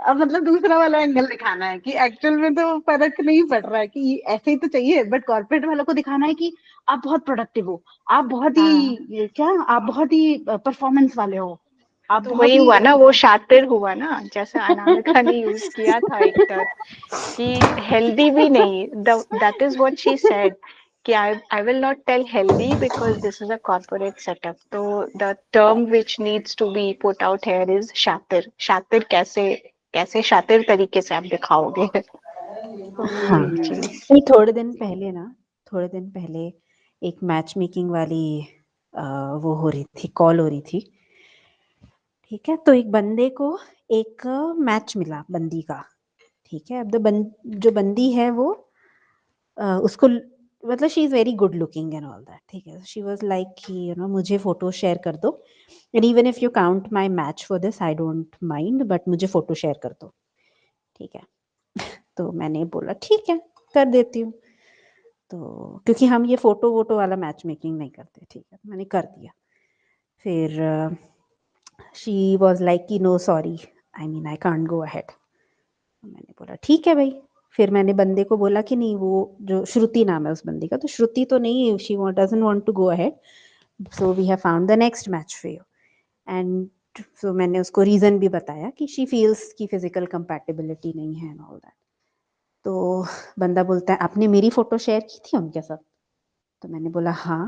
अब मतलब दूसरा वाला एंगल दिखाना है कि एक्चुअल में तो फर्क नहीं पड़ रहा है कि ऐसे ही तो चाहिए, बट कॉर्पोरेट वालों को दिखाना है कि आप बहुत प्रोडक्टिव हो, आप बहुत हाँ, ही क्या, आप बहुत ही परफॉर्मेंस वाले हो, आप तो बहुत वही ही हुआ ना, वो शातिर हुआ ना, जैसे अनामिका ने यूज किया था एक टर्म कि हेल्दी भी नहीं, that is what she said कि I will not tell healthy because this is a corporate setup. तो the term which needs to be put out here is शातिर। शातिर कैसे, कैसे शातिर तरीके से आप दिखाओगे तो वो हाँ, एक चीज। नहीं थोड़े दिन पहले एक मैच मेकिंग वाली वो हो रही थी, कॉल हो रही थी। ठीक है, तो एक बंदे को एक मैच मिला बंदी का। ठीक है, अब जो बंदी है वो उसको मतलब she is very good looking and all that. ठीक है, शी वाज लाइक कि मुझे फ़ोटो शेयर कर दो, and even if you count my match for this I don't mind, but मुझे फ़ोटो शेयर कर दो। ठीक है, तो मैंने बोला ठीक है, कर देती हूँ। तो क्योंकि हम ये फ़ोटो वोटो वाला मैच मेकिंग नहीं करते, ठीक है, मैंने कर दिया। फिर शी वाज लाइक कि no sorry, I mean I can't go ahead. मैंने बोला ठीक है भाई। फिर मैंने बंदे को बोला कि नहीं, वो जो श्रुति नाम है उस बंदी का, तो श्रुति तो नहीं, she doesn't want to go ahead, so we have found the next match for you. And so मैंने उसको रीज़न भी बताया कि शी फील्स की फिजिकल कंपैटिबिलिटी नहीं है एंड ऑल दैट। तो बंदा बोलता है आपने मेरी फ़ोटो शेयर की थी उनके साथ? तो मैंने बोला हाँ।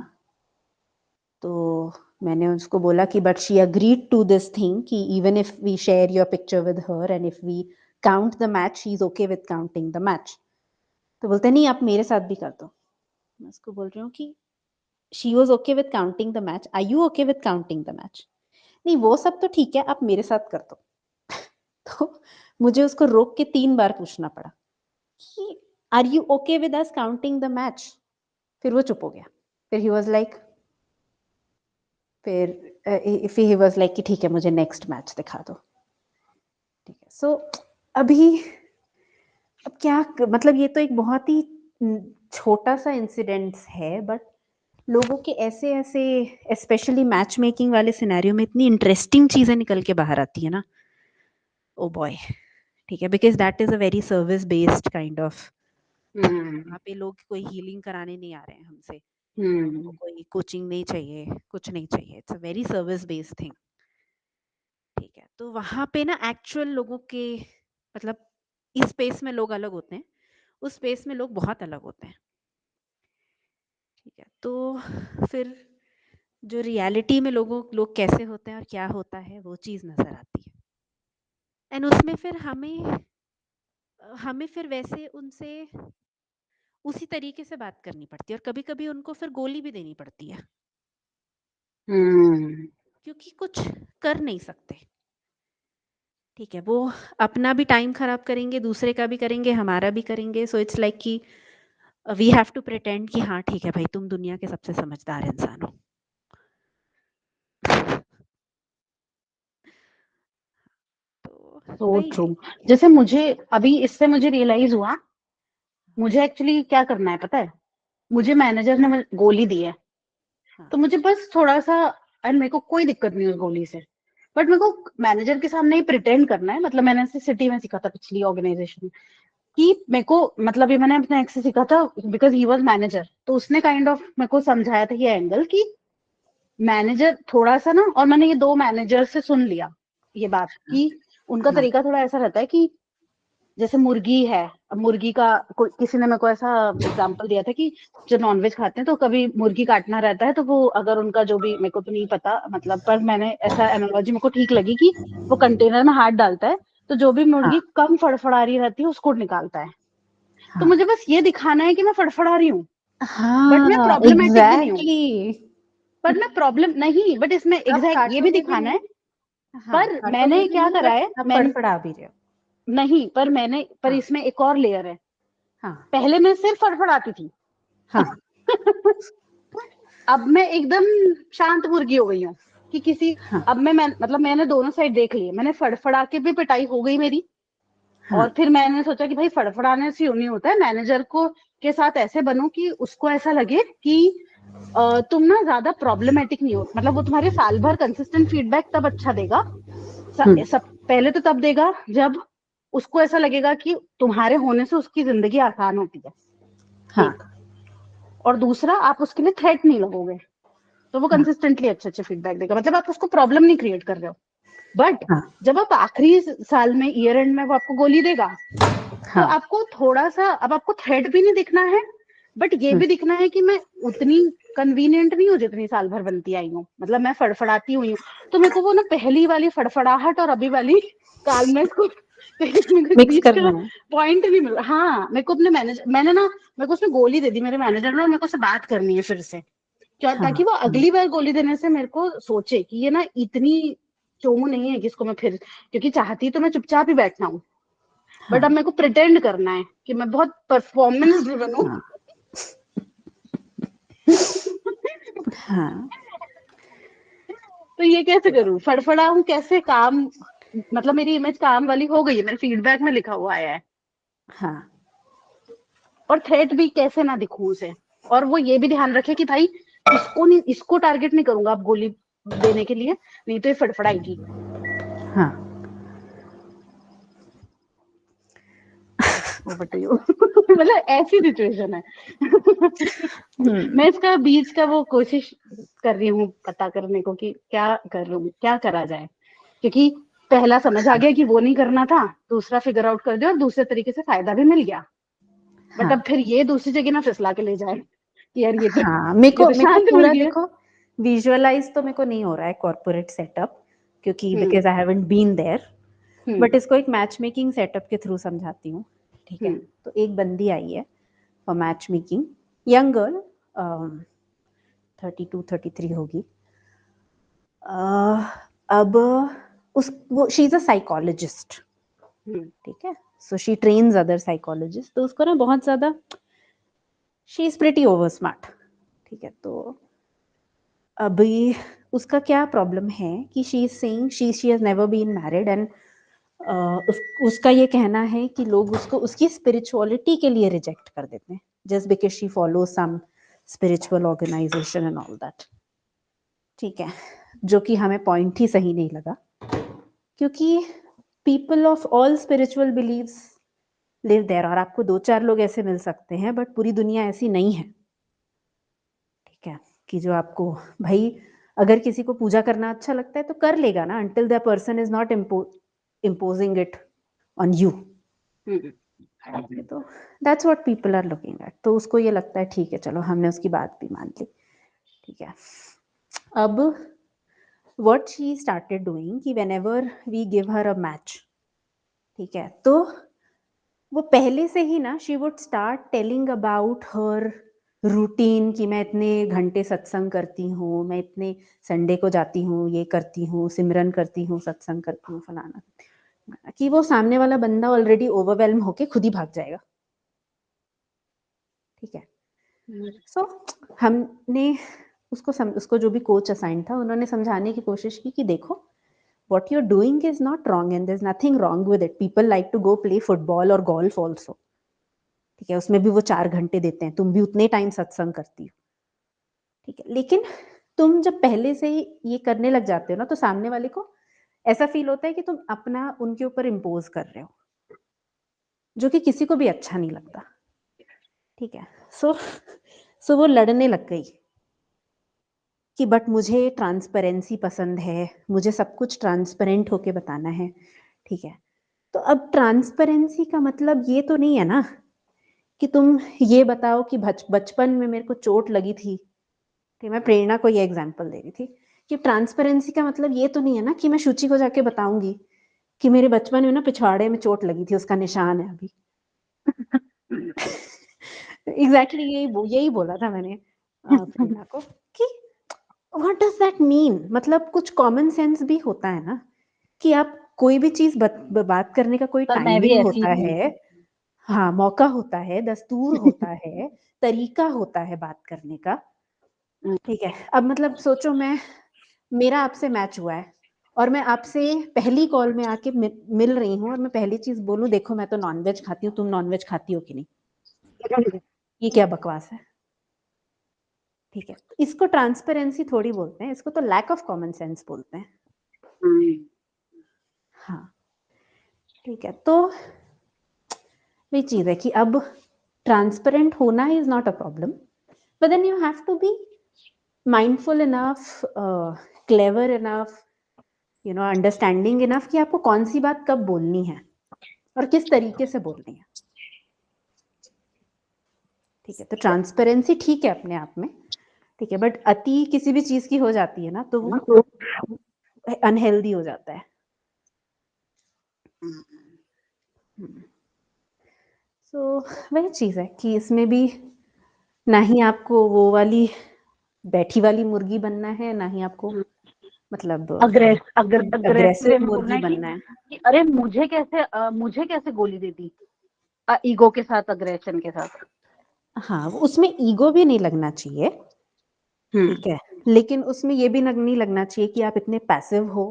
तो मैंने उसको बोला कि but she agreed to this thing कि even if we share your picture with her and if we count the match, she is okay with counting the match. तो बोलते नहीं आप मेरे साथ भी कर दो। मैं उसको बोल रही हूँ कि she was okay with counting the match, are you okay with counting the match? नहीं वो सब तो ठीक है, आप मेरे साथ कर दो। तो मुझे उसको रोक के 3 बार पूछना पड़ा कि are you okay with us counting the match? फिर वो चुप हो गया। फिर ही वॉज लाइक, फिर इफ ही वाज लाइक कि ठीक है मुझे नेक्स्ट मैच दिखा दो। ठीक है, सो अभी अब क्या मतलब ये तो एक बहुत ही छोटा सा इंसिडेंट्स है, बट लोगों के ऐसे ऐसे स्पेशली मैच मेकिंग वाले सिनेरियो में इतनी इंटरेस्टिंग चीजें निकल के बाहर आती है ना। ओ बॉय, ठीक है, because that is a very service based kind of, hmm वहाँ पे लोग कोई हीलिंग कराने नहीं आ रहे हैं हमसे, हम्म कोई कोचिंग नहीं चाहिए, कुछ नहीं चाहिए, it's a very service based thing. ठीक है, तो वहाँ पे ना एक्चुअल लोगों के मतलब इस स्पेस में लोग अलग होते हैं, उस स्पेस में लोग बहुत अलग होते हैं। ठीक है, तो फिर जो रियलिटी में लोग कैसे होते हैं और क्या होता है वो चीज़ नज़र आती है। एंड उसमें फिर हमें फिर वैसे उनसे उसी तरीके से बात करनी पड़ती है, और कभी-कभी उनको फिर गोली भी देनी पड़ती है, हम्म क्योंकि कुछ कर नहीं सकते। ठीक है, वो अपना भी टाइम खराब करेंगे, दूसरे का भी करेंगे, हमारा भी करेंगे। सो इट्स लाइक कि वी हैव टू प्रिटेंड कि हाँ ठीक है भाई, तुम दुनिया के सबसे समझदार इंसान हो। तो सो वही है ट्रू। कि जैसे मुझे अभी इससे मुझे रियलाइज हुआ, मुझे एक्चुअली क्या करना है पता है, मुझे मैनेजर ने मुझे गोली दी है, हाँ, तो मुझे बस थोड़ा सा, एंड मेरे को कोई दिक्कत नहीं उस गोली से, बट मेरे को मैनेजर के सामने ही प्रिटेंड करना है। मतलब मैंने ऐसे सिटी में सीखा था पिछली ऑर्गेनाइजेशन में, कि मेरे को मतलब ये मैंने अपने एक्स से सीखा था, बिकॉज ही वाज मैनेजर, तो उसने काइंड ऑफ मेरे को समझाया था ये एंगल कि मैनेजर थोड़ा सा ना, और मैंने ये 2 मैनेजर से सुन लिया ये बात कि उनका हाँ, तरीका थोड़ा ऐसा रहता है कि जैसे मुर्गी है, अब मुर्गी का किसी ने मेरे को ऐसा एग्जांपल दिया था कि जो नॉनवेज खाते हैं तो कभी मुर्गी काटना रहता है, तो वो अगर उनका जो भी, मेरे को तो नहीं पता मतलब, पर मैंने ऐसा एनालॉजी मेरे को ठीक लगी कि वो कंटेनर में हाथ डालता है तो जो भी हाँ, मुर्गी कम फड़फड़ा रही रहती है उसको निकालता है। तो हाँ, मुझे बस ये दिखाना है कि मैं फड़फड़ा रही हूँ, बट मैं हाँ, प्रॉब्लमेटिक भी नहीं हूँ, एग्जैक्टली। बट मैं प्रॉब्लम नहीं, बट इसमें तब एग्जैक्ट ये भी काटोगे भी दिखाना नहीं। है। हाँ, पर काटोगे मैंने भी क्या नहीं, करा बट है, तब मैंने फड़फड़ा भी रहे हो। नहीं, पर हाँ, इसमें एक और लेयर है। हाँ, पहले मैं सिर्फ फड़फड़ाती थी, हाँ, अब मैं एकदम शांत मुर्गी हो गई हूँ कि किसी, हाँ, अब मैं मतलब मैंने दोनों साइड देख ली है, मैंने फड़फड़ा के भी पिटाई हो गई मेरी, हाँ, और फिर मैंने सोचा कि भाई फड़फड़ाने से यूं नहीं होता है, मैनेजर को के साथ ऐसे बनो कि उसको ऐसा लगे कि तुम ना ज्यादा प्रॉब्लमेटिक नहीं हो, मतलब वो तुम्हारे साल भर कंसिस्टेंट फीडबैक तब अच्छा देगा, हम्म, सब पहले तो तब देगा जब उसको ऐसा लगेगा कि तुम्हारे होने से उसकी जिंदगी आसान होती है, हाँ, एक, और दूसरा आप उसके लिए थ्रेट नहीं लगोगे, तो वो हाँ, कंसिस्टेंटली अच्छे अच्छे फीडबैक देगा, मतलब आप उसको प्रॉब्लम नहीं क्रिएट कर रहे हो। बट हाँ, जब आप आखिरी साल में ईयर एंड में वो आपको गोली देगा, तो हाँ, आपको थोड़ा सा, अब आपको थ्रेट भी नहीं दिखना है, बट ये हम्म, भी दिखना है कि मैं उतनी कन्वीनियंट नहीं हूँ जितनी साल भर बनती आई हूँ, मतलब मैं फड़फड़ाती हुई हूँ। तो मेरे को वो ना पहली वाली फड़फड़ाहट और अभी वाली कालनेस को मेरे को मिक्स बीच का करना है। पॉइंट नहीं मिला। हाँ, मेरे को अपने मैनेजर, मैंने ना, मेरे को उसने गोली दे दी मेरे मैनेजर ने, और मेरे को उससे बात करनी है फिर से, क्या, हाँ, ताकि वो अगली बार गोली देने से मेरे को सोचे कि ये ना इतनी चोमू नहीं है कि इसको मैं फिर, क्योंकि चाहती तो मैं चुपचाप ही बैठना हूँ, बट अब हाँ, मेरे को प्रिटेंड करना है कि मैं बहुत परफॉर्मेंस ड्रिवन हूँ। हाँ, हाँ, तो ये कैसे करूँ, फड़फड़ा हूँ कैसे काम, मतलब मेरी इमेज काम वाली हो गई है, मेरे फीडबैक में लिखा हुआ आया है, हाँ, और थ्रेट भी कैसे ना दिखूं उसे, और वो ये भी ध्यान रखे कि भाई इसको नहीं, इसको टारगेट नहीं करूंगा आप गोली देने के लिए, नहीं तो ये फड़फड़ाएगी। हाँ, ओवर टू यू। मतलब ऐसी सिचुएशन है। मैं इसका बीच का वो कोशिश कर रही हूँ पता करने को कि क्या करूँ, क्या करा जाए, क्योंकि पहला समझ आ गया कि वो नहीं करना था, दूसरा फिगर आउट कर दिया, और दूसरे तरीके से फायदा भी मिल गया, बट हाँ, अब फिर ये दूसरी जगह ना फिसला के ले जाए कि यार हाँ, ये तो मेरे को शांत पूरा मुर्गी है। देखो, विजुअलाइज तो मेरे को नहीं हो रहा है कॉर्पोरेट सेटअप, क्योंकि hmm because I haven't been there. But hmm इसको एक मैच मेकिंग सेटअप के थ्रू समझाती हूँ। ठीक है, हम्म तो एक बंदी आई है for match making, young girl, 32-33 होगी। अब उस वो she is a psychologist. Hmm ठीक है, so she trains other psychologist, तो उसको ना बहुत ज़्यादा, she is pretty over smart. ठीक है, तो अभी उसका क्या प्रॉब्लम है कि she is saying she has never been married, and उसका ये कहना है कि लोग उसको उसकी स्पिरिचुअलिटी के लिए रिजेक्ट कर देते हैं, just because she follow some spiritual organization and all that. ठीक है, जो कि हमें पॉइंट ही सही नहीं लगा, क्योंकि people of all spiritual believes live there, और आपको 2-4 लोग ऐसे मिल सकते हैं, बट पूरी दुनिया ऐसी नहीं है। ठीक है, कि जो आपको भाई अगर किसी को पूजा करना अच्छा लगता है तो कर लेगा ना, until the person is not imposing it on you. तो that's what people are looking at. तो उसको ये लगता है ठीक है चलो हमने उसकी बात भी मान ली, ठीक है. अब what she started doing कि whenever we give her a match, ठीक है, तो वो पहले से ही ना she would start telling about her routine कि मैं इतने घंटे सत्संग करती हूँ, मैं इतने संडे को जाती हूँ, ये करती हूँ, सिमरन करती हूँ, सत्संग करती हूँ, फलाना, कि वो सामने वाला बंदा ऑलरेडी ओवरवेल्म होके खुद ही भाग जाएगा, ठीक है. सो हमने उसको जो भी कोच असाइन था उन्होंने समझाने की कोशिश की कि देखो what you're doing is not wrong and there's nothing wrong with it. People like to go play football और golf also. ठीक है, उसमें भी वो 4 घंटे देते हैं, तुम भी उतने टाइम सत्संग करती हो, ठीक है. लेकिन तुम जब पहले से ही ये करने लग जाते हो ना तो सामने वाले को ऐसा फील होता है कि तुम अपना उनके ऊपर इम्पोज कर रहे हो, जो कि किसी को भी अच्छा नहीं लगता, ठीक है. सो वो लड़ने लग गई कि बट मुझे ट्रांसपेरेंसी पसंद है, मुझे सब कुछ ट्रांसपेरेंट होके बताना है, ठीक है. तो अब ट्रांसपेरेंसी का मतलब ये तो नहीं है ना कि तुम ये बताओ कि बचपन में मेरे को चोट लगी थी, ठीक, मैं प्रेरणा को ये एग्जांपल दे रही थी कि ट्रांसपेरेंसी का मतलब ये तो नहीं है ना कि मैं शुचि को जाके बताऊंगी कि मेरे बचपन में ना पिछवाड़े में चोट लगी थी, उसका निशान है अभी. एग्जैक्टली यही बोला था मैंने प्रेरणा को कि व्हाट डज दैट मीन. मतलब कुछ कॉमन सेंस भी होता है ना कि आप कोई भी चीज बात करने का कोई पर मैं भी टाइमिंग ऐसी होता ही है, हूँ. हाँ, मौका होता है, दस्तूर होता है, तरीका होता है बात करने का, ठीक है. अब मतलब सोचो मेरा आपसे मैच हुआ है और मैं आपसे पहली कॉल में आके मिल रही हूँ और मैं पहली चीज बोलूं देखो मैं तो नॉनवेज खाती हूँ, तुम नॉनवेज खाती हो कि नहीं, ये क्या बकवास है, ठीक है. इसको ट्रांसपेरेंसी थोड़ी बोलते हैं, इसको तो लैक ऑफ कॉमन सेंस बोलते हैं. हाँ, ठीक है. तो वही चीज है कि अब ट्रांसपेरेंट होना is not a problem, but then you have to be mindful enough, clever enough, you know, understanding enough कि आपको कौन सी बात कब बोलनी है और किस तरीके से बोलनी है, ठीक है. तो ट्रांसपेरेंसी ठीक है अपने आप में, ठीक है, बट अति किसी भी चीज की हो जाती है ना तो वो अनहेल्दी हो जाता है. सो वही चीज है कि इसमें भी ना ही आपको वो वाली बैठी वाली मुर्गी बनना है, ना ही आपको मतलब अग्रेसिव अग्रेसिव में बोलना मुर्गी है बनना है. कि अरे मुझे कैसे गोली दे दी, ईगो के साथ, अग्रेशन के साथ. हाँ, उसमें ईगो भी नहीं लगना चाहिए, ठीक है, लेकिन उसमें ये भी नहीं लगना चाहिए कि आप इतने पैसिव हो.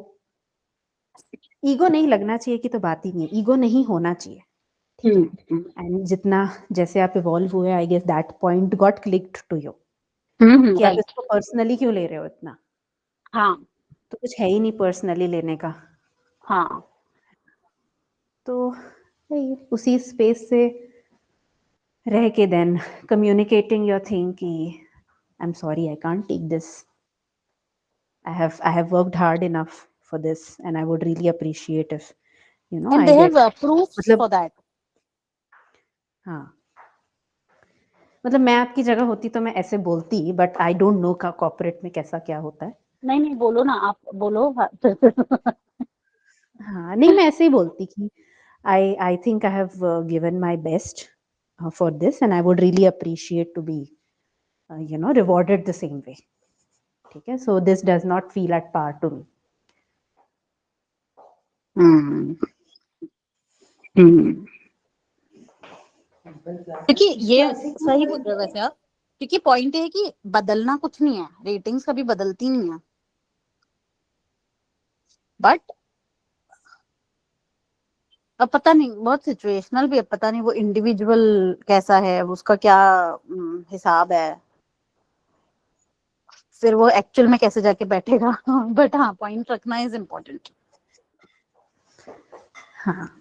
ईगो नहीं लगना चाहिए कि तो बात ही नहीं है, ईगो नहीं होना चाहिए, ठीक है. एंड जितना जैसे आप इवॉल्व हुए, I guess that point got clicked to you कि आप राइट. इसको पर्सनली क्यों ले रहे हो इतना, हाँ. तो कुछ है ही नहीं पर्सनली लेने का. हाँ. तो वही उसी स्पेस से रह के देन कम्युनिकेटिंग योर थिंग कि I am sorry I can't take this, I have worked hard enough for this and I would really appreciate if you know And I they get have proofs मतलब for that. हाँ, मतलब मैं आपकी जगह होती तो मैं ऐसे बोलती, बट आई डोंट नो का कॉर्पोरेट में कैसा क्या होता है. नहीं बोलो ना, आप बोलो. हाँ, नहीं मैं ऐसे ही बोलती कि I think I have given my best for this and I would really appreciate to be you know rewarded the same way, ठीक है. So this does not feel at par to me. क्योंकि ये सही बोल रहे हो वैसे आप, क्योंकि पॉइंट ये है कि बदलना कुछ नहीं है, रेटिंग्स कभी बदलती नहीं है, बट अब पता नहीं, बहुत सिचुएशनल भी है, पता नहीं वो इंडिविजुअल कैसा है, उसका क्या हिसाब है, फिर वो एक्चुअल में कैसे जाके बैठेगा. बट हाँ, पॉइंट रखना इज इम्पोर्टेंट. हाँ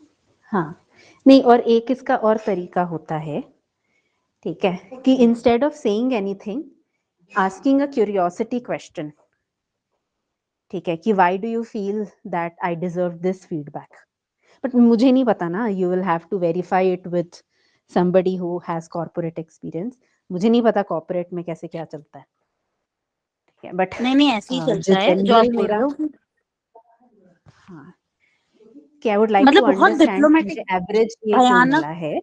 हाँ, नहीं, और एक इसका और तरीका होता है, ठीक है, कि instead of saying anything asking a curiosity question, ठीक है, कि why do you feel that I deserve this feedback? But मुझे नहीं पता ना, you will have to verify it with somebody who has corporate experience. मुझे नहीं पता corporate में कैसे क्या चलता है, ठीक है, but नहीं ऐसे ही जो चलता है जो आप general बोल मेरा, रहे हो। हाँ, कि I would like मतलब to बहुत understand कि डिप्लोमेटिक, मुझे average ये क्यों भयानक। मिला है।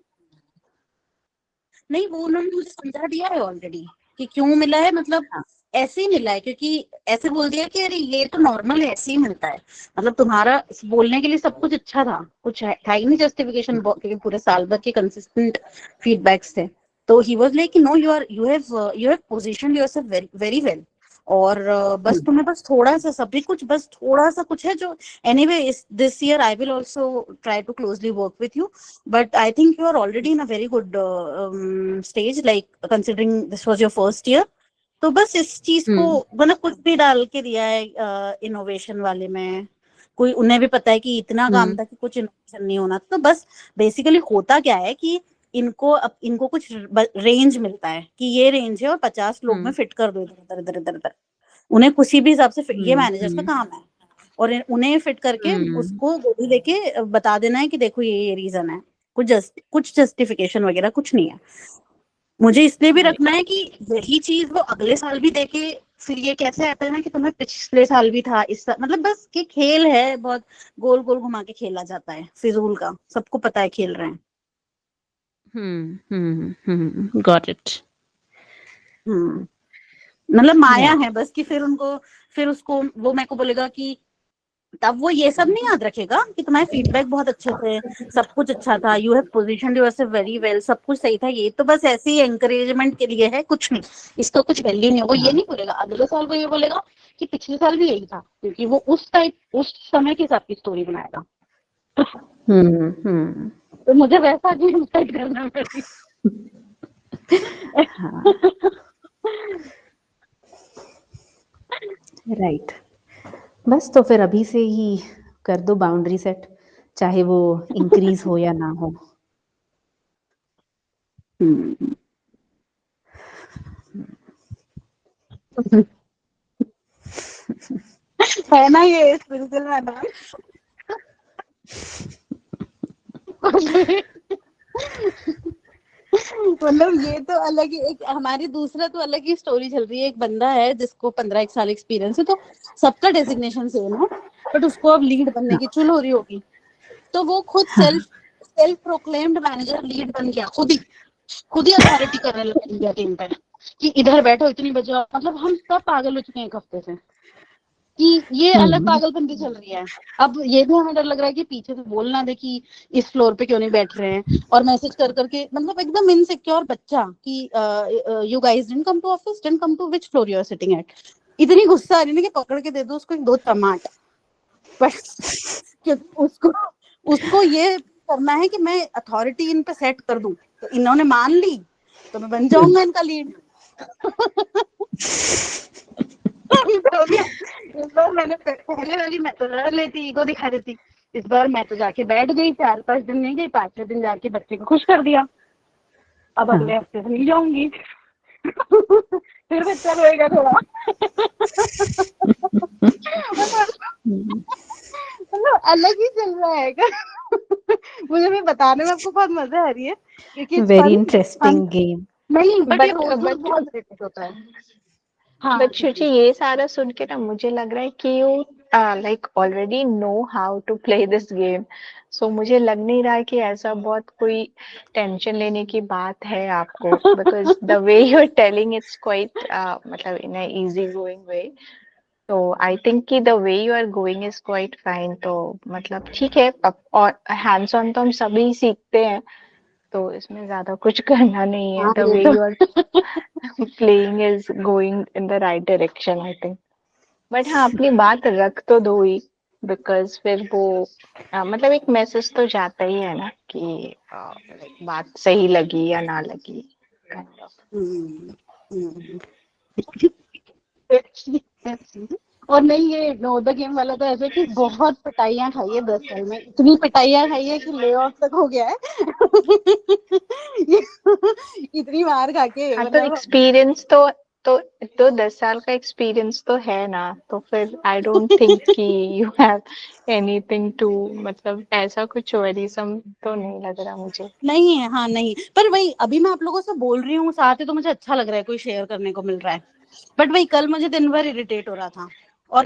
नहीं वो उन्होंने मुझे समझा दिया है ऑलरेडी कि क्यों मिला है, मतलब हाँ, ऐसे ही मिला है, क्योंकि ऐसे बोल दिया कि अरे ये तो नॉर्मल है, ऐसे ही मिलता है, मतलब तुम्हारा बोलने के लिए सब कुछ अच्छा था, कुछ था ही नहीं जस्टिफिकेशन, क्योंकि पूरे साल भर के कंसिस्टेंट फीडबैक्स थे। तो he was like no you have positioned yourself very very well, और बस तुम्हें बस थोड़ा सा, सभी कुछ बस थोड़ा सा कुछ है जो, anyway this year I will also try to closely work with you, but I think you are already in a very good stage, like considering this was your first year. तो बस इस चीज को मतलब कुछ भी डाल के दिया है इनोवेशन वाले में, कोई उन्हें भी पता है कि इतना काम था कि कुछ इनोवेशन नहीं होना, तो बस बेसिकली होता क्या है कि इनको कुछ रेंज मिलता है कि ये रेंज है और 50 लोग में फिट कर दो इधर इधर इधर इधर, उन्हें किसी भी हिसाब से ये मैनेजर्स का काम है, और उन्हें फिट करके उसको गोली देके बता देना है कि देखो ये रीजन है, कुछ जस्टिफिकेशन वगैरह कुछ नहीं है। मुझे इसलिए भी रखना है कि यही चीज वो अगले साल भी देखे, फिर ये कैसे आता है ना कि तुम्हें पिछले साल भी था, इस साल, मतलब बस कि खेल है, बहुत गोल गोल घुमा के खेला जाता है, फिजूल का, सबको पता है खेल रहे हैं। Got it. मतलब माया है बस कि फिर उसको वो मेरे को बोलेगा कि तब वो ये सब नहीं याद रखेगा कि तुम्हारे फीडबैक बहुत अच्छे थे, सब कुछ अच्छा था, you have positioned yourself very well, सब कुछ सही था, ये तो बस ऐसे ही एनकरेजमेंट के लिए है, कुछ नहीं, इसका कुछ वैल्यू नहीं है। वो ये नहीं बोलेगा, अगले साल वो ये बोलेगा कि पिछले साल भी यही था, क्योंकि वो उस समय के हिसाब की स्टोरी बनाएगा। तो मुझे वैसा भी इंसाइट करना पड़ेगा। राइट, बस तो फिर अभी से ही कर दो बाउंड्री सेट, चाहे वो इंक्रीज हो या ना हो। है ना ये स्पिरिचुअल मैदान। मतलब ये तो अलग ही एक हमारी दूसरा तो अलग ही स्टोरी चल रही है। एक बंदा है जिसको 15 साल एक्सपीरियंस है, तो सबका डेजिग्नेशन सेम है, बट उसको अब लीड बनने की चुल हो रही होगी, तो वो खुद सेल्फ प्रोक्लेम्ड मैनेजर लीड बन गया, खुद ही अथॉरिटी करने लग गया टीम पे कि इधर बैठो, इतनी बजे, मतलब हम सब पागल हो चुके हैं एक हफ्ते से कि ये अलग पागलपंती चल रही है। अब ये भी हमें डर लग रहा है कि पीछे से बोल ना दे कि इस फ्लोर पे क्यों नहीं बैठ रहे हैं, और मैसेज कर करके, मतलब एकदम इनसिक्योर बच्चा कि you guys didn't come to office, didn't come to which floor you are sitting at. इतनी गुस्सा आ रही है कि पकड़ के दे दो उसको 2 चमाट, बस उसको ये करना है कि मैं अथॉरिटी इन पे सेट कर दूं, तो इन्होंने मान ली तो मैं बन जाऊंगा इनका लीड। इस बार मैंने पहले वाली मैं तो लड़ लेती, ईगो दिखा देती, इस बार मैं तो जाके बैठ गई, 4-5 दिन नहीं गई, 5वें दिन जाके बच्चे को खुश कर दिया। अब अगले हफ्ते से नहीं जाऊंगी। फिर बच्चा रोएगा थोड़ा। मतलब अलग ही चल रहा है। मुझे भी बताने में आपको बहुत मजा आ रही है क्योंकि वेरी इंटरेस्टिंग गेम। नहीं बट ये रोज बहुत रिपीट होता है। हाँ, बट शुचि ये सारा सुन के ना मुझे लग रहा है कि you like already know how to play this game, so मुझे लग नहीं रहा है कि ऐसा बहुत कोई टेंशन लेने की बात है आपको, because the way you are telling it's quite मतलब in a easy going way, तो आई थिंक कि the way you are going is quite fine, तो मतलब ठीक है। और हैंड्स ऑन तो हम सभी सीखते हैं, तो इसमें ज्यादा कुछ करना नहीं है। The way you are playing is going in the right direction, I think. But हाँ, अपनी बात रख तो दो ही, बिकॉज फिर वो मतलब एक मैसेज तो जाता ही है ना कि बात सही लगी या ना लगी, kind of. और नहीं ये नो द गेम वाला तो ऐसे कि बहुत पिटाइयां खाई है 10 साल में, इतनी पिटाइयां खाई है कि ले ऑफ तक हो गया है। इतनी मार खा के हाँ, तो मतलब एक्सपीरियंस तो तो 10 साल का एक्सपीरियंस तो है ना, तो फिर आई डोंट थिंक कि यू हैव एनीथिंग टू, मतलब ऐसा कुछ वरीसम तो नहीं लग रहा मुझे। नहीं है, हाँ नहीं, पर वही अभी मैं आप लोगों से बोल रही हूँ साथ ही, तो मुझे अच्छा लग रहा है, कोई शेयर करने को मिल रहा है। बट वही कल मुझे दिन भर इरिटेट हो रहा था, और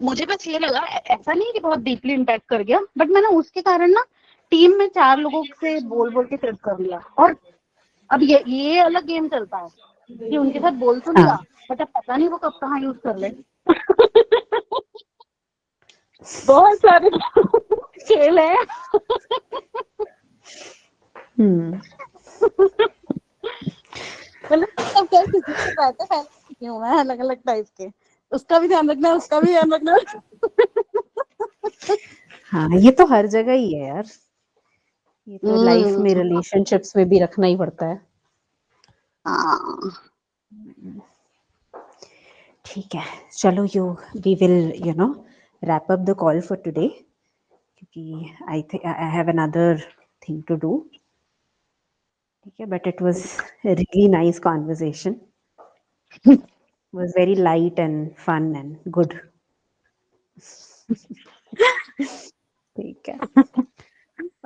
मुझे बस ये लगा, ऐसा नहीं कि बहुत डीपली इम्पैक्ट कर गया, बट मैंने उसके कारण ना टीम में 4 लोगों से बोल बोल के ट्रिप कर लिया। और अब ये अलग गेम चलता है कि उनके साथ बोल तो लिया, हाँ बट अब पता नहीं वो कब कहाँ यूज कर ले। बहुत सारे खेल है। मतलब सब क्या किसी के रहते पहले हूँ मैं, अलग अलग टाइप के, उसका भी ध्यान रखना, उसका भी ध्यान रखना। हाँ, ये तो हर जगह ही है यार, ये तो लाइफ में रिलेशनशिप्स में भी रखना ही पड़ता है। हाँ ठीक है, चलो we will wrap up the call for today, क्योंकि I think I have another thing to do. ठीक है, but it was really nice conversation, was very light and fun and good. ठीक है,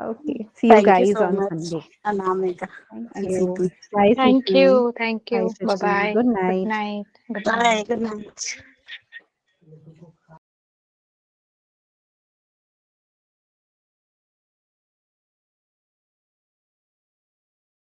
okay, see you thank you guys so on much Sunday. Anamika Thank and you. Siti. Bye thank Siti. You, thank Bye you, bye Siti. Bye, Good good night. Night, good night. Bye, good night.